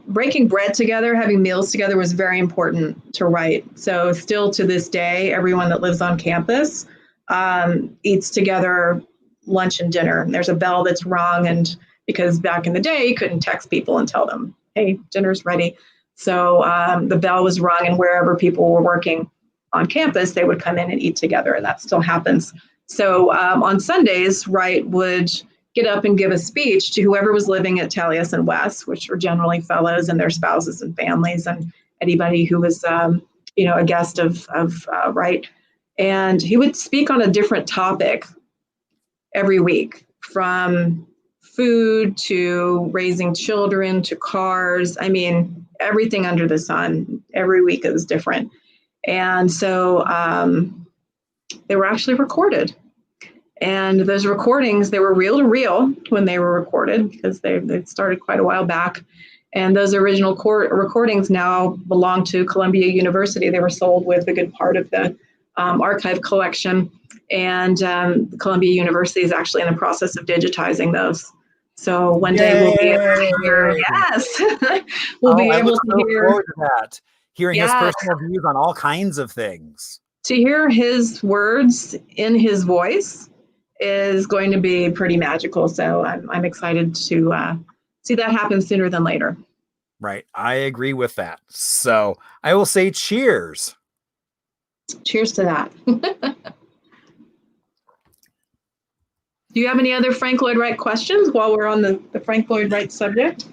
breaking bread together, having meals together was very important to Wright. So still to this day, everyone that lives on campus eats together lunch and dinner. And there's a bell that's rung, and because back in the day, you couldn't text people and tell them, hey, dinner's ready. So the bell was rung, and wherever people were working on campus, they would come in and eat together, and that still happens. So on Sundays, Wright would get up and give a speech to whoever was living at Taliesin West, which were generally fellows and their spouses and families, and anybody who was, a guest of Wright. And he would speak on a different topic every week, from food to raising children to cars. I mean, everything under the sun. Every week it was different. And so they were actually recorded. And those recordings, they were reel to reel when they were recorded, because they started quite a while back. And those original recordings now belong to Columbia University. They were sold with a good part of the archive collection. And Columbia University is actually in the process of digitizing those. So one day we'll be able to hear, yes, we'll be able to hear that. Hearing his personal views on all kinds of things. To hear his words in his voice is going to be pretty magical. So I'm excited to see that happen sooner than later. Right. I agree with that. So I will say cheers. Cheers to that. Do you have any other Frank Lloyd Wright questions while we're on the Frank Lloyd Wright subject?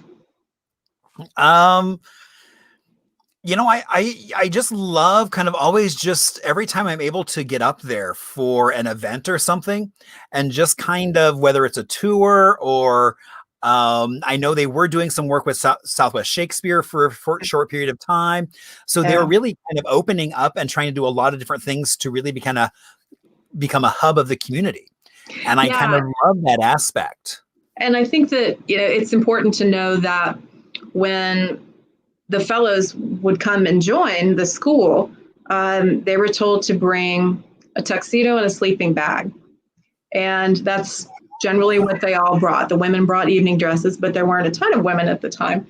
I just love kind of always just every time I'm able to get up there for an event or something, and just kind of whether it's a tour or I know they were doing some work with Southwest Shakespeare for a short period of time. So they were Yeah. really kind of opening up and trying to do a lot of different things to really become a hub of the community. And I kind Yeah. of love that aspect. And I think that, it's important to know that when the fellows would come and join the school, they were told to bring a tuxedo and a sleeping bag. And that's generally what they all brought. The women brought evening dresses, but there weren't a ton of women at the time.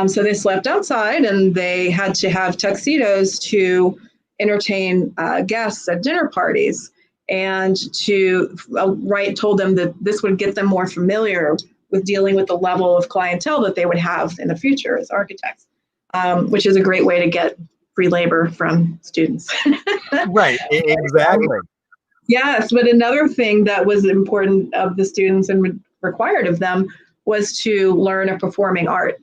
So they slept outside, and they had to have tuxedos to entertain guests at dinner parties. And Wright told them that this would get them more familiar with dealing with the level of clientele that they would have in the future as architects, which is a great way to get free labor from students. Right, exactly. Yes, but another thing that was important of the students and required of them was to learn a performing art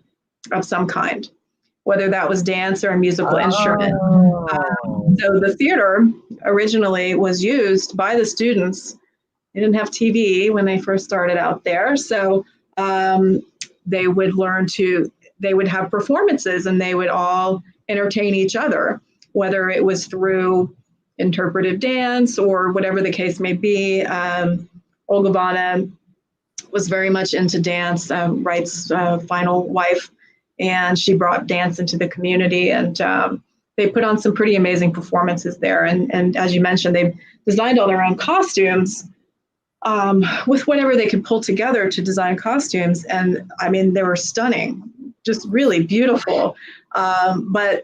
of some kind, whether that was dance or a musical instrument. So the theater originally was used by the students. They didn't have TV when they first started out there, so they would they would have performances, and they would all entertain each other, whether it was through interpretive dance or whatever the case may be. Olga Vana was very much into dance, Wright's final wife, and she brought dance into the community, and they put on some pretty amazing performances there. And as you mentioned, they designed all their own costumes with whatever they could pull together to design costumes. And I mean, they were stunning, just really beautiful. But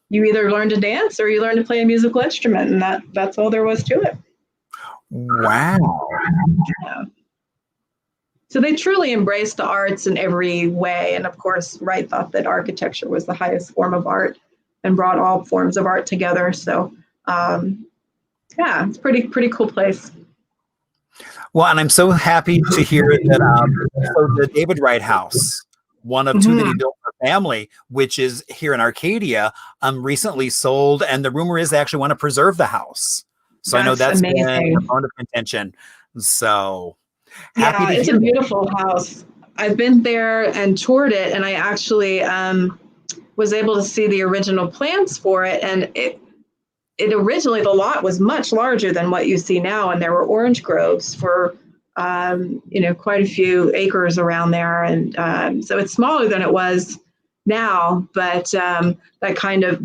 you either learn to dance or you learn to play a musical instrument, and that's all there was to it. Wow. Yeah. So they truly embraced the arts in every way. And of course, Wright thought that architecture was the highest form of art and brought all forms of art together. So yeah, it's pretty cool place. Well, and I'm so happy to hear that so the David Wright House, one of two that he built for family, which is here in Arcadia, recently sold, and the rumor is they actually want to preserve the house. So I know that's been a bone of contention. So happy to it's hear a beautiful house. I've been there and toured it, and I actually was able to see the original plans for it. And it originally, the lot was much larger than what you see now, and there were orange groves for quite a few acres around there, and so it's smaller than it was now. But that kind of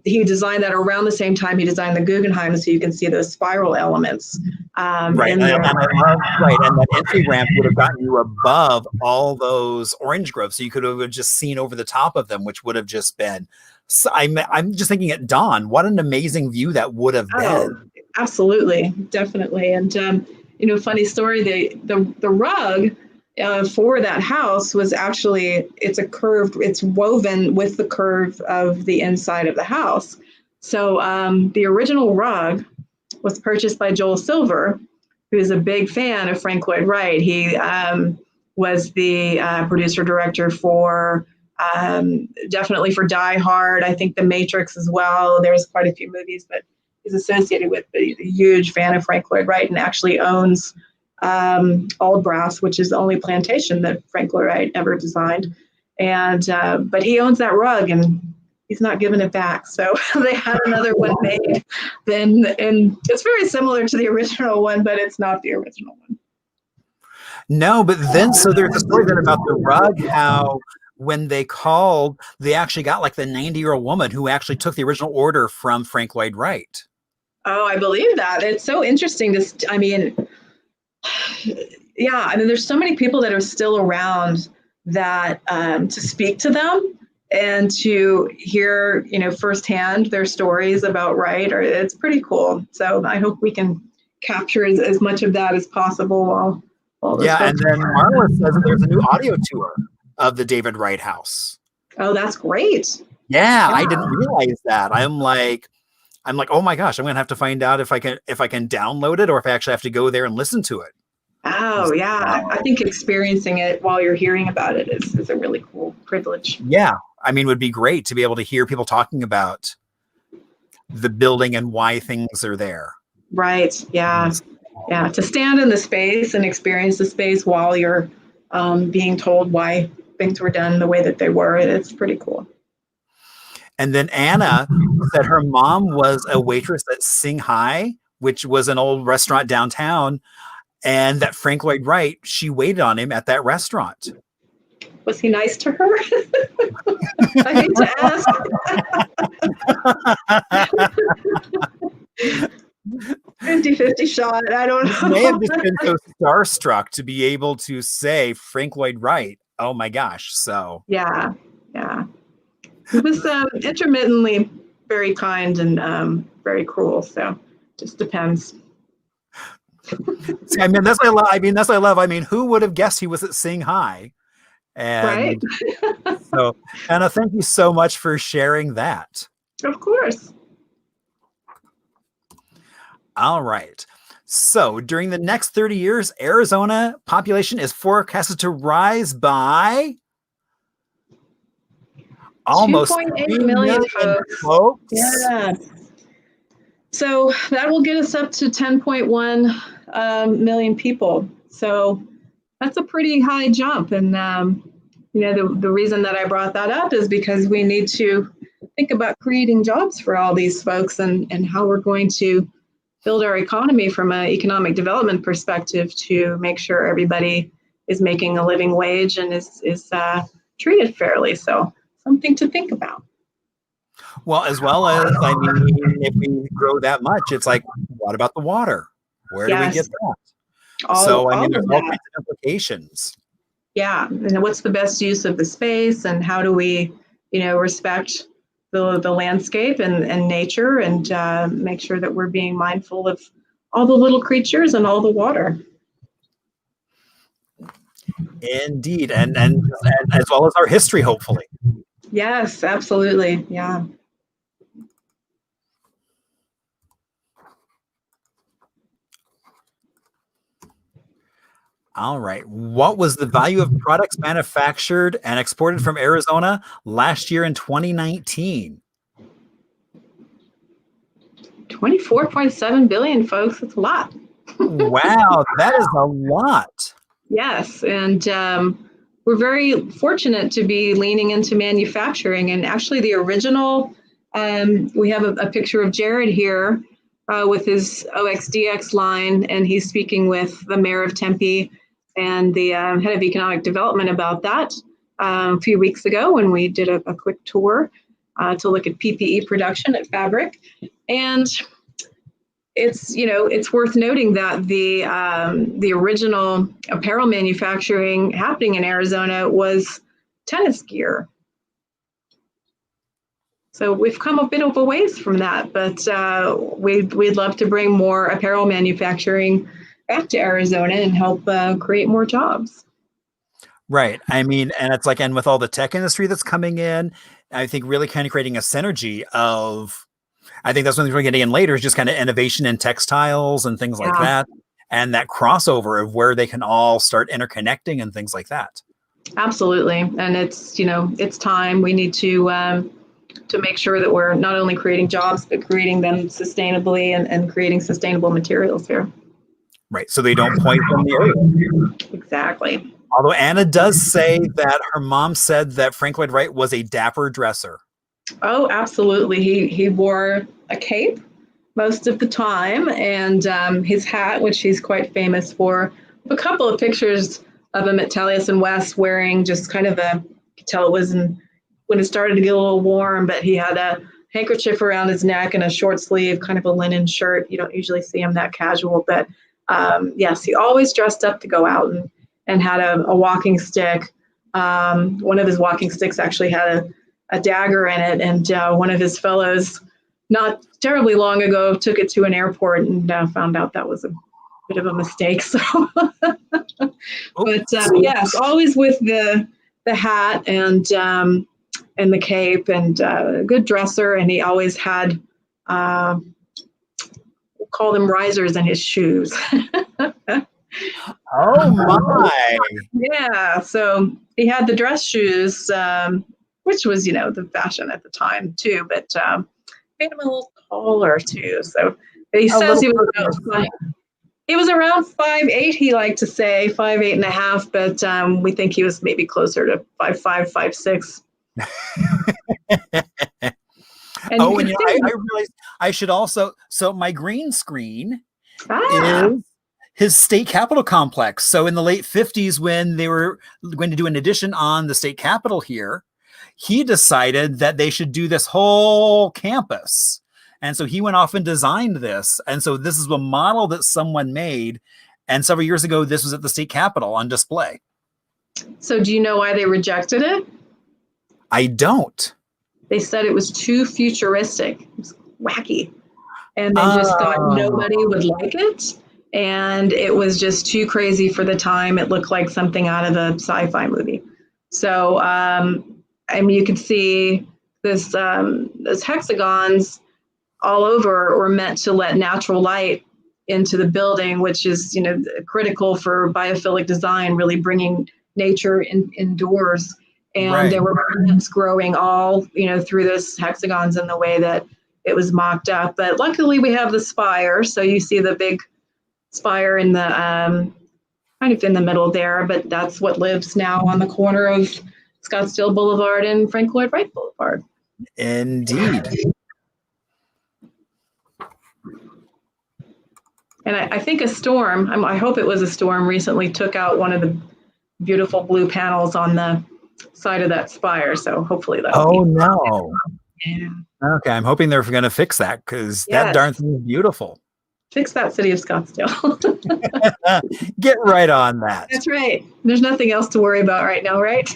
he designed that around the same time he designed the Guggenheim, so you can see those spiral elements. Right, and I love, right, and that entry ramp would have gotten you above all those orange groves, so you could have just seen over the top of them, which would have just been. So I'm just thinking at dawn, what an amazing view that would have been. Absolutely, definitely, and funny story. The rug for that house was actually it's woven with the curve of the inside of the house. So the original rug was purchased by Joel Silver, who is a big fan of Frank Lloyd Wright. He was the producer director for definitely for Die Hard. I think The Matrix as well. There's quite a few movies that he's associated with, but he's a huge fan of Frank Lloyd Wright and actually owns Aldbrass, which is the only plantation that Frank Lloyd Wright ever designed. And but he owns that rug, and he's not giving it back. So they had another one made. And it's very similar to the original one, but it's not the original one. No, but then so there's a story then about the rug, how when they called, they actually got like the 90-year-old woman who actually took the original order from Frank Lloyd Wright. Oh, I believe that. It's so interesting. There's so many people that are still around that to speak to them and to hear, firsthand their stories about Wright. It's pretty cool. So I hope we can capture as much of that as possible while and then Marla says that there's a new audio tour of the David Wright House. Oh, that's great. Yeah, I didn't realize that. I'm like, oh my gosh, I'm gonna have to find out if I can download it or if I actually have to go there and listen to it. Oh yeah, I think experiencing it while you're hearing about it is a really cool privilege. Yeah, I mean, would be great to be able to hear people talking about the building and why things are there. Right. Yeah. Yeah. To stand in the space and experience the space while you're being told why things were done the way that they were. It's pretty cool. And then Anna said her mom was a waitress at Sing Hai, which was an old restaurant downtown, and that Frank Lloyd Wright, she waited on him at that restaurant. Was he nice to her? I hate to ask. 50-50 shot. I don't know. May have just been so starstruck to be able to say Frank Lloyd Wright. Oh my gosh. So yeah. He was intermittently very kind and very cruel. So just depends. I mean, that's what I love. That's what I love. I mean, who would have guessed he was at Sing Hai? And right. So, Anna, thank you so much for sharing that. Of course. All right. So during the next 30 years, Arizona population is forecasted to rise by almost 2.8 million folks. Yeah. So that will get us up to 10.1 million people. So that's a pretty high jump. And, the reason that I brought that up is because we need to think about creating jobs for all these folks and how we're going to build our economy from an economic development perspective to make sure everybody is making a living wage and is treated fairly. So something to think about. Well, as if we grow that much, it's like, what about the water? Where do we get that? There's all kinds of implications. Yeah, and what's the best use of the space, and how do we, respect the landscape and nature, and make sure that we're being mindful of all the little creatures and all the water. Indeed, and as well as our history, hopefully. Yes, absolutely. Yeah. All right. What was the value of products manufactured and exported from Arizona last year in 2019? 24.7 billion, folks. That's a lot. Wow, that is a lot. Yes, and we're very fortunate to be leaning into manufacturing. And actually, the original, we have a picture of Jared here with his OXDX line, and he's speaking with the mayor of Tempe and the head of economic development about that a few weeks ago when we did a quick tour to look at PPE production at Fabric. And it's worth noting that the original apparel manufacturing happening in Arizona was tennis gear. So we've come a bit of a ways from that, but we'd love to bring more apparel manufacturing back to Arizona and help create more jobs. Right. I mean, and it's like, and with all the tech industry that's coming in, I think really kind of creating a synergy of, I think that's one thing we're getting in later is just kind of innovation in textiles and things like that. And that crossover of where they can all start interconnecting and things like that. Absolutely. And it's time. We need to make sure that we're not only creating jobs, but creating them sustainably and creating sustainable materials here. Right. So they don't poison the earth. Exactly. Although Anna does say that her mom said that Frank Lloyd Wright was a dapper dresser. Oh, absolutely. He wore a cape most of the time, and his hat, which he's quite famous for. A couple of pictures of him at Taliesin West wearing just kind of you could tell it was when it started to get a little warm, but he had a handkerchief around his neck and a short sleeve, kind of a linen shirt. You don't usually see him that casual, but yes, he always dressed up to go out and had a walking stick. One of his walking sticks actually had a dagger in it, and one of his fellows, not terribly long ago, took it to an airport and found out that was a bit of a mistake. So, but yes, always with the hat and the cape, and a good dresser, and he always had we'll call them risers in his shoes. Oh my! Yeah, so he had the dress shoes. which was, the fashion at the time too, but made him a little taller too. So he A says little he was personal. he was around 5'8", he liked to say, 5'8" and a half, but we think he was maybe closer to 5'5", 5'6". And you Oh, can and see I realized I should also. So my green screen is ah, his state capitol complex. So in the late 50s, when they were going to do an addition on the state capitol here, he decided that they should do this whole campus. And so he went off and designed this. And so this is a model that someone made. And several years ago, this was at the state capitol on display. so do you know why they rejected it? I don't. They said it was too futuristic. It was wacky. And they just thought Oh, nobody would like it. And it was just too crazy for the time. It looked like something out of a sci-fi movie. So, I mean, you can see those hexagons all over were meant to let natural light into the building, which is, critical for biophilic design, really bringing nature indoors. And right. there were plants growing all, through those hexagons in the way that it was mocked up. But luckily we have the spire. So you see the big spire in the kind of in the middle there, but that's what lives now on the corner of Scottsdale Boulevard and Frank Lloyd Wright Boulevard. Indeed. And I think a storm, I hope it was a storm, recently took out one of the beautiful blue panels on the side of that spire. So hopefully that'll Oh, be. no. Yeah. Okay. I'm hoping they're going to fix that because that darn Yes. thing is beautiful. Fix that, city of Scottsdale. Get right on that. That's right. There's nothing else to worry about right now, right?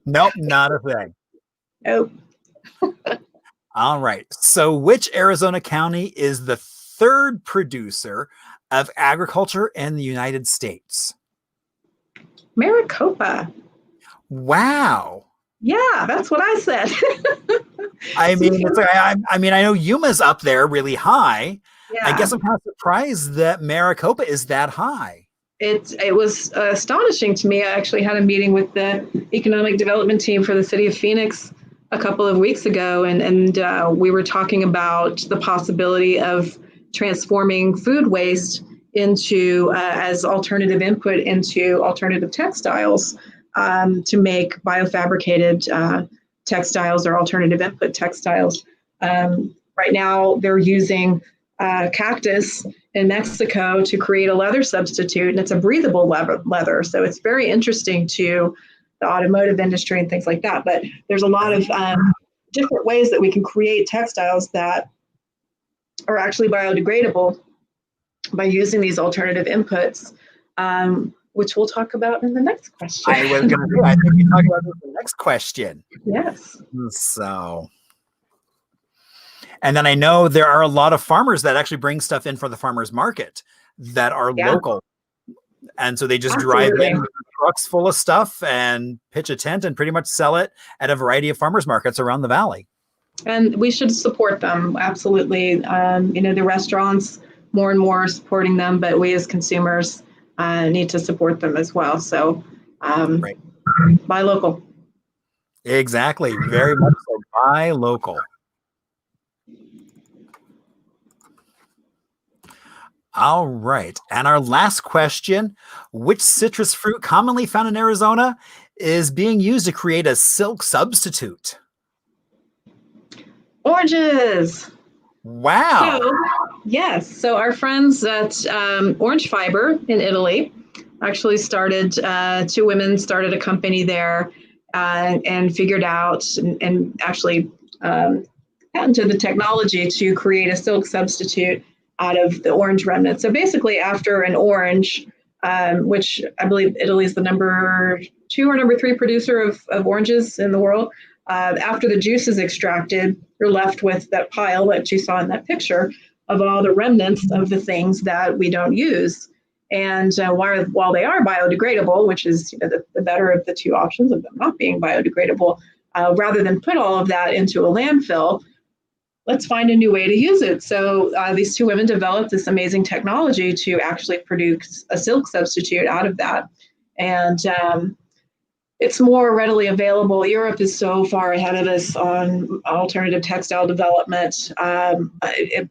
Nope, not a thing. Nope. All right. So, which Arizona county is the third producer of agriculture in the United States? Maricopa. Wow. Yeah, that's what I said. I mean, I mean, I know Yuma's up there really high. I Yeah. guess I'm kind of surprised that Maricopa is that high. It was astonishing to me. I actually had a meeting with the economic development team for the city of Phoenix a couple of weeks ago, and we were talking about the possibility of transforming food waste into as alternative input into alternative textiles to make biofabricated textiles or alternative input textiles. Right now, they're using cactus in Mexico to create a leather substitute, and it's a breathable leather. So it's very interesting to the automotive industry and things like that. But there's a lot of different ways that we can create textiles that are actually biodegradable by using these alternative inputs, which we'll talk about in the next question. I was going to say, I think we talk about this in the next question. Yes. So, and then I know there are a lot of farmers that actually bring stuff in for the farmers market that are local. And so they just drive in with trucks full of stuff and pitch a tent and pretty much sell it at a variety of farmers markets around the valley. And we should support them. Absolutely. The restaurants more and more supporting them, but we as consumers need to support them as well. So Right. Buy local. Exactly. Very much so. Buy local. All right. And our last question, which citrus fruit commonly found in Arizona is being used to create a silk substitute? Oranges. Wow. So, yes. So our friends at Orange Fiber in Italy actually started, two women started a company there and figured out and actually patented the technology to create a silk substitute out of the orange remnant. So basically after an orange, which I believe Italy is the number 2 or number 3 producer of oranges in the world, after the juice is extracted, you're left with that pile that you saw in that picture of all the remnants of the things that we don't use. And while they are biodegradable, which is the better of the two options of them not being biodegradable, rather than put all of that into a landfill, let's find a new way to use it. So these two women developed this amazing technology to actually produce a silk substitute out of that. And it's more readily available. Europe is so far ahead of us on alternative textile development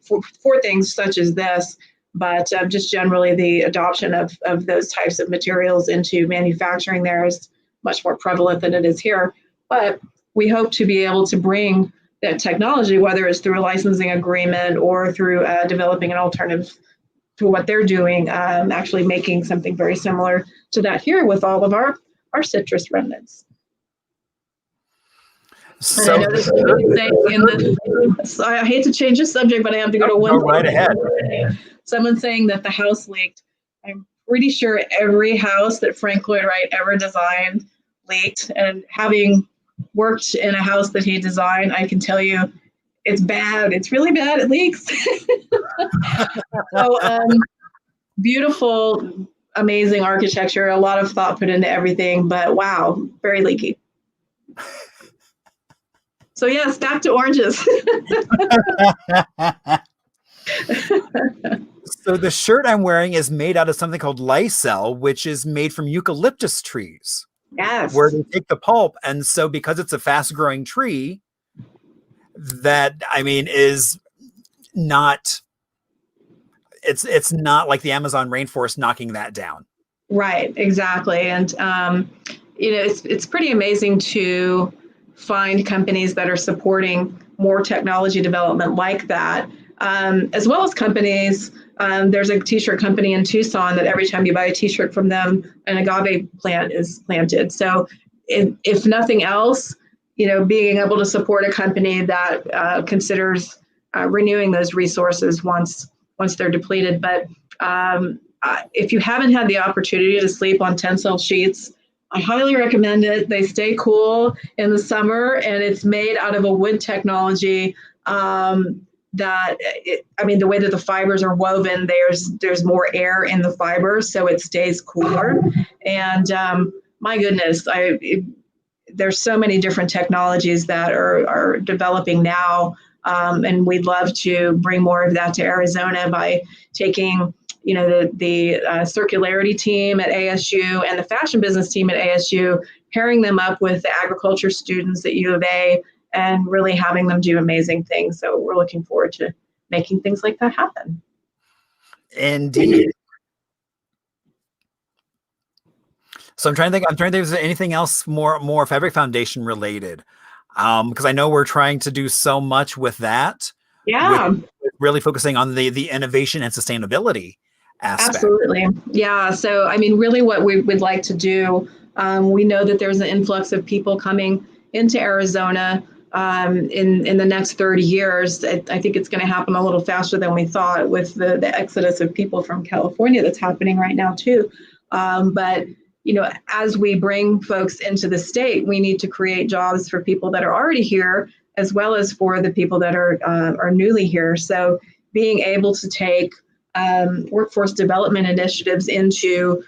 for things such as this, but just generally the adoption of those types of materials into manufacturing there is much more prevalent than it is here. But we hope to be able to bring that technology, whether it's through a licensing agreement or through developing an alternative to what they're doing, actually making something very similar to that here with all of our citrus remnants. So and I know this I hate to change the subject, but I have to go to one. Go right ahead. Someone saying that the house leaked. I'm pretty sure every house that Frank Lloyd Wright ever designed leaked. And having worked in a house that he designed, I can tell you it's bad. It's really bad. It leaks. So beautiful, amazing architecture, a lot of thought put into everything, but wow, very leaky. So yes, back to oranges. So the shirt I'm wearing is made out of something called lysel, which is made from eucalyptus trees. Yes. Where they take the pulp, and so because it's a fast-growing tree, that is not. It's not like the Amazon rainforest knocking that down. Right, exactly. And, it's pretty amazing to find companies that are supporting more technology development like that, as well as companies. There's a t-shirt company in Tucson that every time you buy a t-shirt from them, an agave plant is planted. So if nothing else, being able to support a company that considers renewing those resources once they're depleted. But if you haven't had the opportunity to sleep on tencel sheets, I highly recommend it. They stay cool in the summer, and it's made out of a wood technology the way that the fibers are woven, there's more air in the fibers, so it stays cooler. And my goodness, there's so many different technologies that are developing now. And we'd love to bring more of that to Arizona by taking, the circularity team at ASU and the fashion business team at ASU, pairing them up with the agriculture students at U of A, and really having them do amazing things. So we're looking forward to making things like that happen. Indeed. So I'm trying to think if there's anything else more Fabric Foundation related. Because I know we're trying to do so much with that. Yeah. With really focusing on the innovation and sustainability aspect. Absolutely. Yeah. So, really what we would like to do, we know that there's an influx of people coming into Arizona in the next 30 years. I think it's going to happen a little faster than we thought with the exodus of people from California that's happening right now too. But as we bring folks into the state, we need to create jobs for people that are already here, as well as for the people that are newly here. So being able to take workforce development initiatives into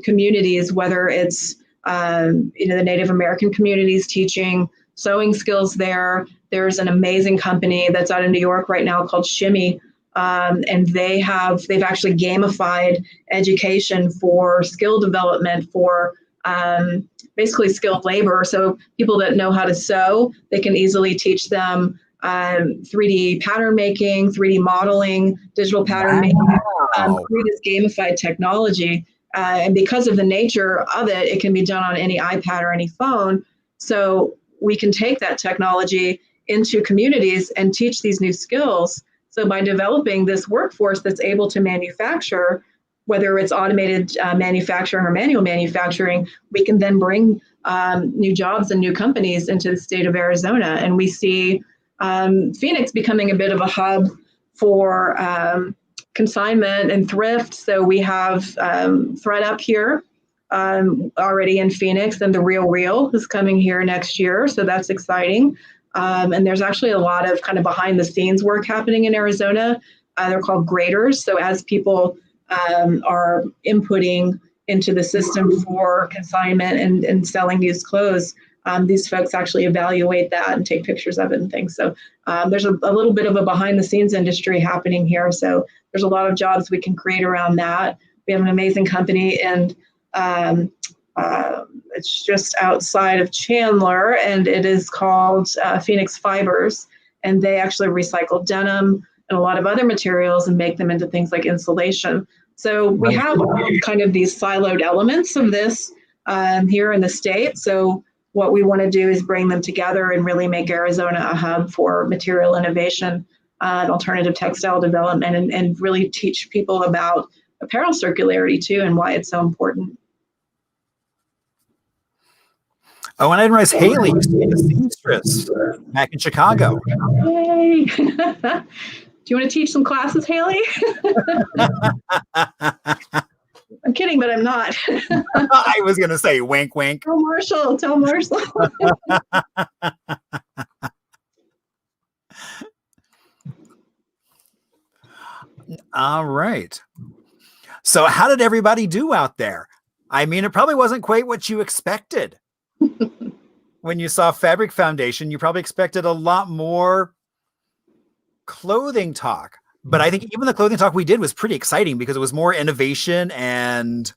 communities, whether it's the Native American communities, teaching sewing skills there. There's an amazing company that's out in New York right now called Shimmy. And they've actually gamified education for skill development for basically skilled labor. So people that know how to sew, they can easily teach them 3D pattern making, 3D modeling, digital pattern making through this gamified technology. And because of the nature of it, it can be done on any iPad or any phone. So we can take that technology into communities and teach these new skills. So by developing this workforce that's able to manufacture, whether it's automated manufacturing or manual manufacturing, we can then bring new jobs and new companies into the state of Arizona. And we see Phoenix becoming a bit of a hub for consignment and thrift. So we have ThreadUp here already in Phoenix, and the Real is coming here next year. So that's exciting. And there's actually a lot of kind of behind the scenes work happening in Arizona. They're called graders. So as people are inputting into the system for consignment and selling used clothes, these folks actually evaluate that and take pictures of it and things. So there's a little bit of a behind the scenes industry happening here. So there's a lot of jobs we can create around that. We have an amazing company in It's just outside of Chandler, and it is called Phoenix Fibers. And they actually recycle denim and a lot of other materials and make them into things like insulation. So we have kind of these siloed elements of this here in the state. So what we want to do is bring them together and really make Arizona a hub for material innovation and alternative textile development, and really teach people about apparel circularity too, and why it's so important. Oh, and I didn't realize Haley used to be a seamstress back in Chicago. Yay! Do you want to teach some classes, Haley? I'm kidding, but I'm not. I was going to say wink, wink. Tell Marshall. Tell Marshall. All right. So how did everybody do out there? I mean, it probably wasn't quite what you expected. When you saw Fabric Foundation, you probably expected a lot more clothing talk. But I think even the clothing talk we did was pretty exciting because it was more innovation and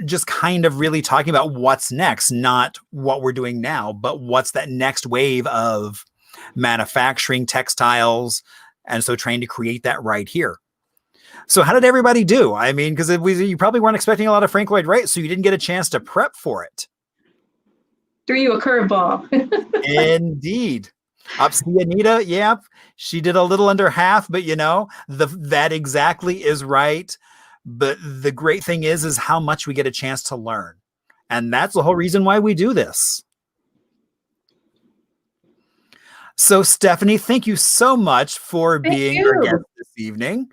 just kind of really talking about what's next, not what we're doing now, but what's that next wave of manufacturing textiles. And so trying to create that right here. So how did everybody do? I mean, because you probably weren't expecting a lot of Frank Lloyd Wright, so you didn't get a chance to prep for it. Threw you a curveball. Indeed. See Anita, yep. She did a little under half, but that exactly is right. But the great thing is how much we get a chance to learn. And that's the whole reason why we do this. So Stephanie, thank you so much for being our guest this evening.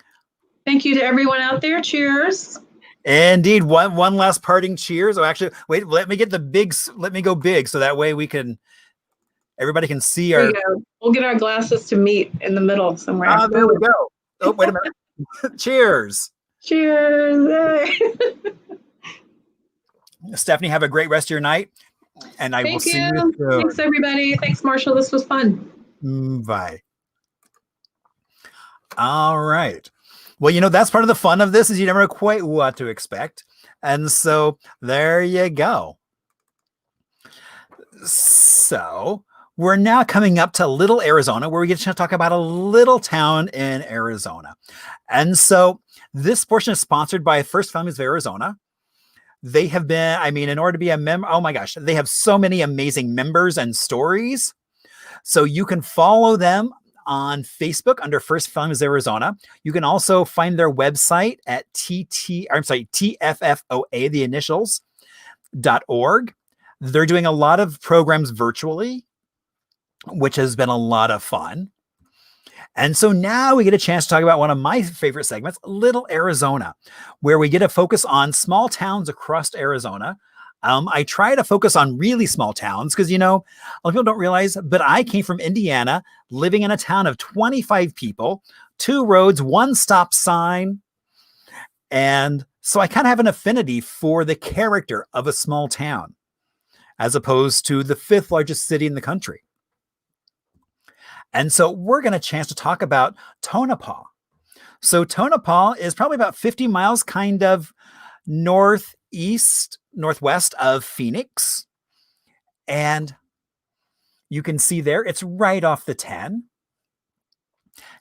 Thank you to everyone out there. Cheers. Indeed. One last parting cheers. Oh, actually, wait, let me go big so that way everybody can see our. We'll get our glasses to meet in the middle somewhere. Ah, there we go. Oh, wait a minute. Cheers. Cheers. Stephanie, have a great rest of your night. And I will see you soon. Thanks, everybody. Thanks, Marshall. This was fun. Bye. All right. Well, that's part of the fun of this is you never know quite what to expect. And so there you go. So we're now coming up to Little Arizona, where we get to talk about a little town in Arizona. And so this portion is sponsored by First Families of Arizona. They have been, in order to be a member, oh my gosh, they have so many amazing members and stories. So you can follow them on Facebook under First Families Arizona. You can also find their website at TFFOA, the initials, .org. They're doing a lot of programs virtually, which has been a lot of fun. And so now we get a chance to talk about one of my favorite segments, Little Arizona, where we get to focus on small towns across Arizona. I try to focus on really small towns because, a lot of people don't realize, but I came from Indiana, living in a town of 25 people, 2 roads, 1 stop sign. And so I kind of have an affinity for the character of a small town, as opposed to the 5th largest city in the country. And so we're going to chance to talk about Tonopah. So Tonopah is probably about 50 miles kind of northwest of Phoenix. And you can see there, it's right off the 10.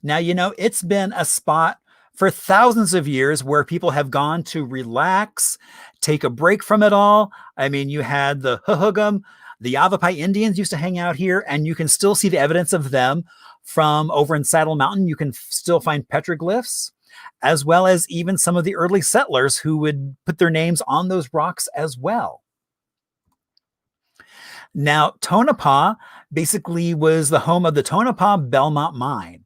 Now, it's been a spot for thousands of years where people have gone to relax, take a break from it all. You had the Hohokam, the Yavapai Indians used to hang out here, and you can still see the evidence of them from over in Saddle Mountain. You can still find petroglyphs, as well as even some of the early settlers who would put their names on those rocks as well. Now, Tonopah basically was the home of the Tonopah Belmont Mine.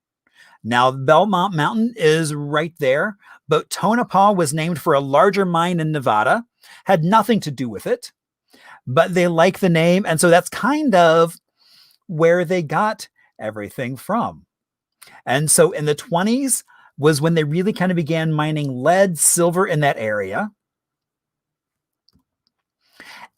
Now, Belmont Mountain is right there, but Tonopah was named for a larger mine in Nevada, had nothing to do with it, but they like the name. And so that's kind of where they got everything from. And so in the 20s was when they really kind of began mining lead, silver in that area.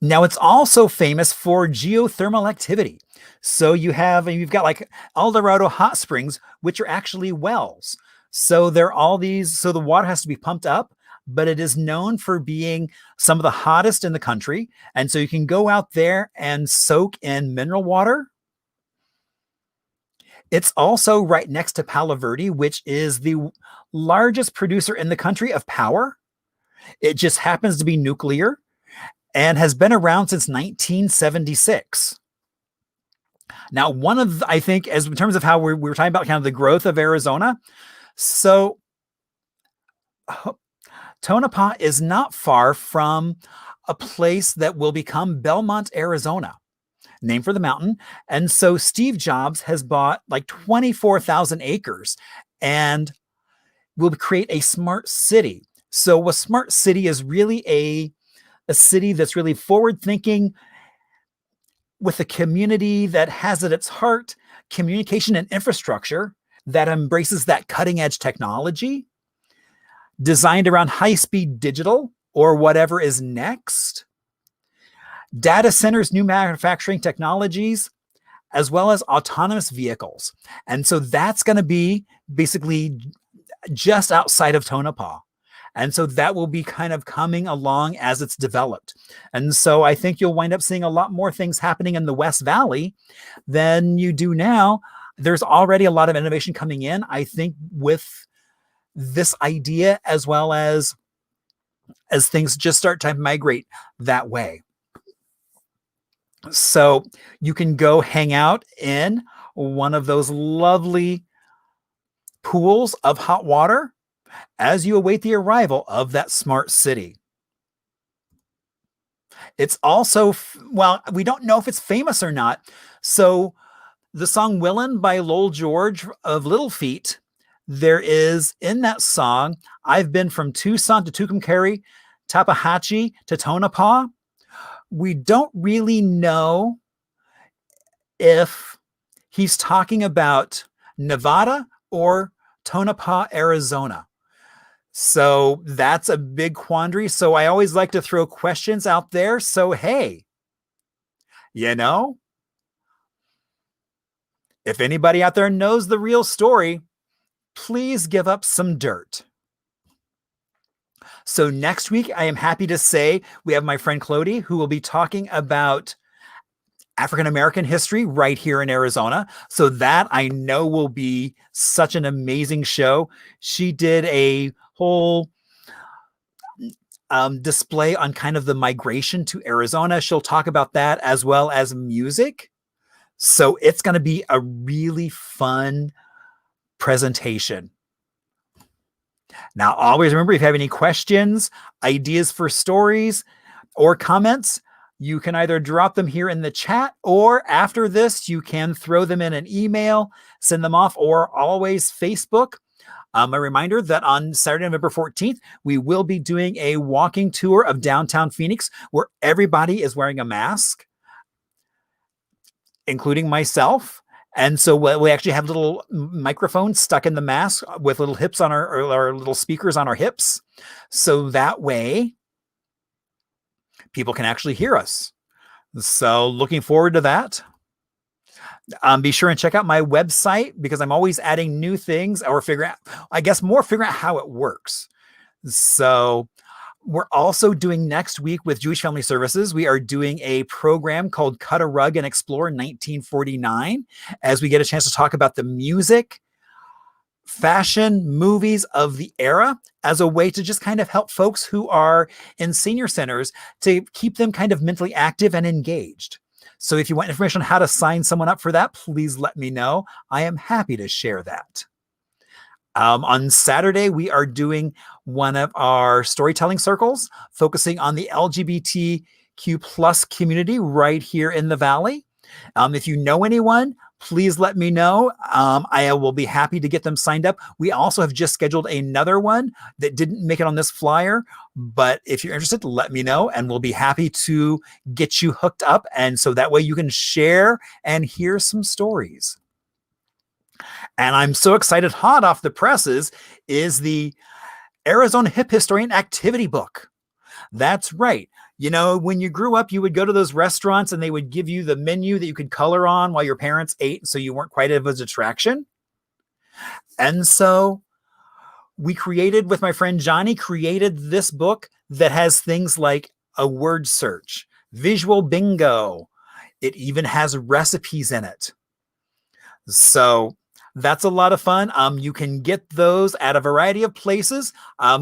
Now it's also famous for geothermal activity. So you've got like El Dorado hot springs, which are actually wells. So they're all these, so the water has to be pumped up but it is known for being some of the hottest in the country. And so you can go out there and soak in mineral water. It's also right next to Palo Verde, which is the largest producer in the country of power. It just happens to be nuclear and has been around since 1976. Now, one of, I think, as in terms of how we were talking about kind of the growth of Arizona. So Tonopah is not far from a place that will become Belmont, Arizona, named for the mountain. And so Steve Jobs has bought like 24,000 acres and will create a smart city. So a smart city is really a city that's really forward thinking, with a community that has at its heart communication and infrastructure that embraces that cutting edge technology, designed around high-speed digital or whatever is next, data centers, new manufacturing technologies, as well as autonomous vehicles. And so that's going to be basically just outside of Tonopah. And so that will be kind of coming along as it's developed. And so I think you'll wind up seeing a lot more things happening in the West Valley than you do now. There's already a lot of innovation coming in, I think, with this idea, as well as things just start to migrate that way. So you can go hang out in one of those lovely pools of hot water as you await the arrival of that smart city. It's also, well, we don't know if it's famous or not. So the song Willin' by Lowell George of Little Feat, there is in that song, I've been from Tucson to Tucumcari, Tallahatchie to Tonopah. We don't really know if he's talking about Nevada or Tonopah, Arizona. So that's a big quandary. So I always like to throw questions out there. So, hey, you know, if anybody out there knows the real story, please give up some dirt. So next week, I am happy to say we have my friend Clody, who will be talking about African-American history right here in Arizona. So that I know will be such an amazing show. She did a whole display on kind of the migration to Arizona. She'll talk about that as well as music. So it's going to be a really fun presentation. Now, always remember, if you have any questions, ideas for stories, or comments, you can either drop them here in the chat, or after this, you can throw them in an email, send them off, or always Facebook. A reminder that on Saturday, November 14th, we will be doing a walking tour of downtown Phoenix where everybody is wearing a mask, including myself. And so we actually have little microphones stuck in the mask with little hips on our little speakers on our hips. So that way people can actually hear us. So looking forward to that. Be sure and check out my website, because I'm always adding new things, or figuring out how it works. So we're also doing next week with Jewish Family Services, we are doing a program called Cut a Rug and Explore 1949, as we get a chance to talk about the music, fashion, movies of the era, as a way to just kind of help folks who are in senior centers to keep them kind of mentally active and engaged. So if you want information on how to sign someone up for that, please let me know. I am happy to share that. On Saturday, we are doing one of our storytelling circles, focusing on the LGBTQ plus community right here in the Valley. If you know anyone, please let me know. I will be happy to get them signed up. We also have just scheduled another one that didn't make it on this flyer, but if you're interested, let me know, and we'll be happy to get you hooked up. And so that way you can share and hear some stories. And I'm so excited, hot off the presses, is the Arizona Hip Historian Activity Book. That's right. You know, when you grew up, you would go to those restaurants and they would give you the menu that you could color on while your parents ate, so you weren't quite of a distraction. And so we created with my friend Johnny, created this book that has things like a word search, visual bingo. It even has recipes in it. So that's a lot of fun. You can get those at a variety of places.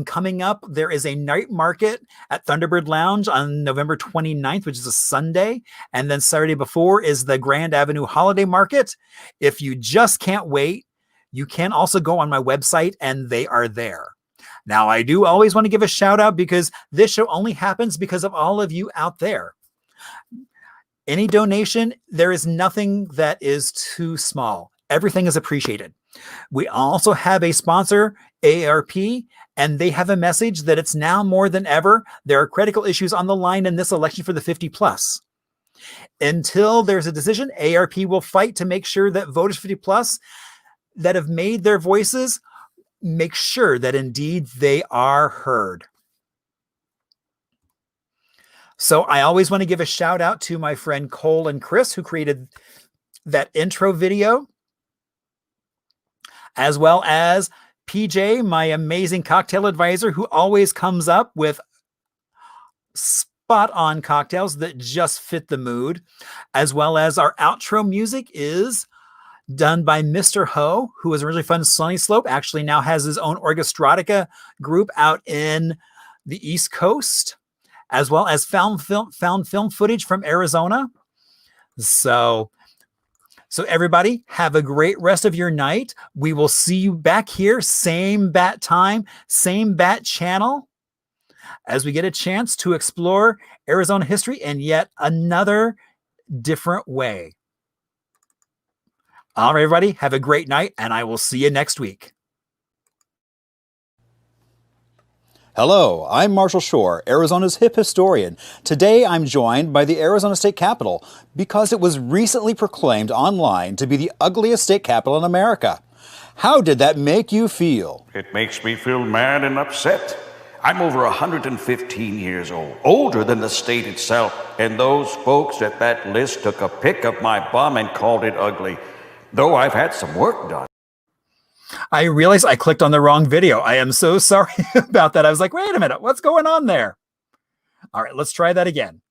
Coming up, there is a night market at Thunderbird Lounge on November 29th, which is a Sunday. And then Saturday before is the Grand Avenue Holiday Market. If you just can't wait, you can also go on my website and they are there. Now, I do always want to give a shout out because this show only happens because of all of you out there. Any donation, there is nothing that is too small. Everything is appreciated. We also have a sponsor, AARP, and they have a message that it's now more than ever. There are critical issues on the line in this election for the 50 plus. Until there's a decision, AARP will fight to make sure that voters 50 plus that have made their voices, make sure that indeed they are heard. So I always want to give a shout out to my friend Cole and Chris who created that intro video, as well as PJ, my amazing cocktail advisor, who always comes up with spot on cocktails that just fit the mood, as well as our outro music is done by Mr. Ho, who was originally from Sunny Slope, actually now has his own Orchestratica group out in the East Coast, as well as found film footage from Arizona. So everybody, have a great rest of your night. We will see you back here, same bat time, same bat channel, as we get a chance to explore Arizona history in yet another different way. All right, everybody, have a great night, and I will see you next week. Hello, I'm Marshall Shore, Arizona's hip historian. Today I'm joined by the Arizona State Capitol because it was recently proclaimed online to be the ugliest state capitol in America. How did that make you feel? It makes me feel mad and upset. I'm over 115 years old, older than the state itself, and those folks at that list took a pic of my bum and called it ugly, though I've had some work done. I realized I clicked on the wrong video. I am so sorry about that. I was like, wait a minute, what's going on there? All right, let's try that again.